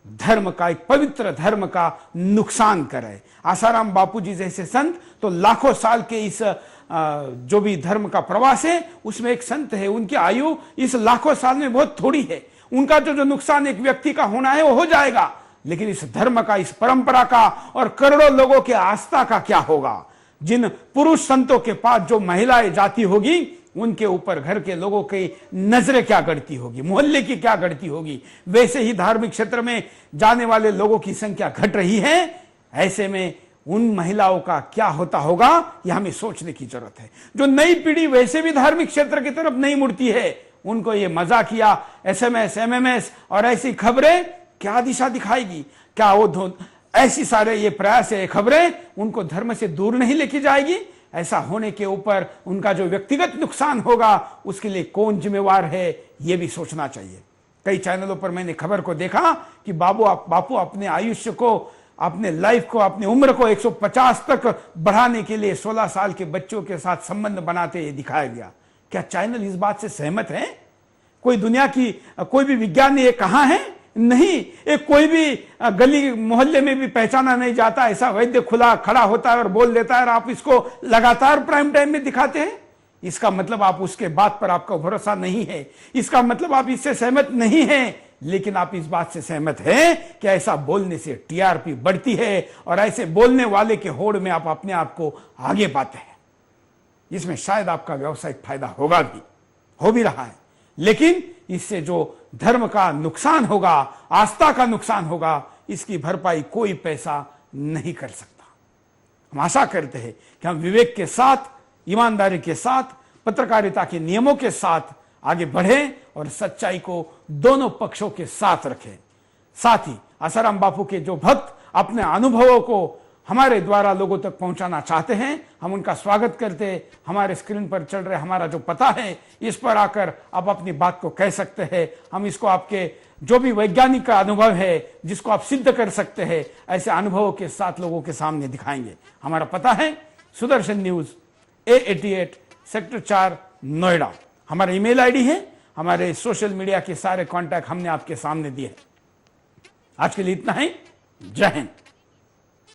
धर्म का, एक पवित्र धर्म का नुकसान करें। आसाराम बापूजी जैसे संत तो लाखों साल के इस जो भी धर्म का प्रवास है उसमें एक संत है, उनकी आयु इस लाखों साल में बहुत थोड़ी है। उनका जो नुकसान एक व्यक्ति का होना है वो हो जाएगा, लेकिन इस धर्म का, इस परंपरा का और करोड़ों लोगों के आस्था का क्या होगा? जिन पुरुष संतों के पास जो महिलाएं जाती होगी उनके ऊपर घर के लोगों की नजरें क्या गढ़ती होगी, मोहल्ले की क्या गढ़ती होगी। वैसे ही धार्मिक क्षेत्र में जाने वाले लोगों की संख्या घट रही है। ऐसे में उन महिलाओं का क्या होता होगा यह हमें सोचने की जरूरत है। जो नई पीढ़ी वैसे भी धार्मिक क्षेत्र की तरफ नहीं मुड़ती है, उनको ये मजाकिया SMS, MMS और ऐसी खबरें क्या दिशा दिखाएगी? क्या वो ऐसी सारे ये प्रयास है, खबरें उनको धर्म से दूर नहीं लेके जाएगी? ऐसा होने के ऊपर उनका जो व्यक्तिगत नुकसान होगा उसके लिए कौन जिम्मेवार है ये भी सोचना चाहिए। कई चैनलों पर मैंने खबर को देखा कि बापू अपने आयुष्य को, अपने लाइफ को, अपनी उम्र को 150 तक बढ़ाने के लिए 16 साल के बच्चों के साथ संबंध बनाते ये दिखाया गया। क्या चैनल इस बात से सहमत है? कोई दुनिया की कोई भी विज्ञान ने ये कहा है? नहीं। एक कोई भी गली मोहल्ले में भी पहचाना नहीं जाता ऐसा वैद्य खुला खड़ा होता है और बोल देता है और आप इसको लगातार प्राइम टाइम में दिखाते हैं। इसका मतलब आप उसके बात पर आपका भरोसा नहीं है। इसका मतलब आप इससे सहमत नहीं हैं। लेकिन आप इस बात से सहमत हैं कि ऐसा बोलने से टीआरपी बढ़ती है और ऐसे बोलने वाले के होड़ में आप अपने आप को आगे पाते हैं। इसमें शायद आपका व्यवसायिक फायदा होगा भी, हो भी रहा है, लेकिन इससे जो धर्म का नुकसान होगा, आस्था का नुकसान होगा, इसकी भरपाई कोई पैसा नहीं कर सकता। हम आशा करते हैं कि हम विवेक के साथ, ईमानदारी के साथ, पत्रकारिता के नियमों के साथ आगे बढ़ें और सच्चाई को दोनों पक्षों के साथ रखें। साथ ही आसाराम बापू के जो भक्त अपने अनुभवों को हमारे द्वारा लोगों तक पहुंचाना चाहते हैं, हम उनका स्वागत करते हैं। हमारे स्क्रीन पर चल रहे हमारा जो पता है इस पर आकर आप अपनी बात को कह सकते हैं। हम इसको आपके जो भी वैज्ञानिक का अनुभव है जिसको आप सिद्ध कर सकते हैं ऐसे अनुभवों के साथ लोगों के सामने दिखाएंगे। हमारा पता है Sudarshan news A88 sector 4 Noida. हमारा ईमेल आईडी है। हमारे सोशल मीडिया के सारे कॉन्टैक्ट हमने आपके सामने दिए। आज के लिए इतना ही। जय हिंद।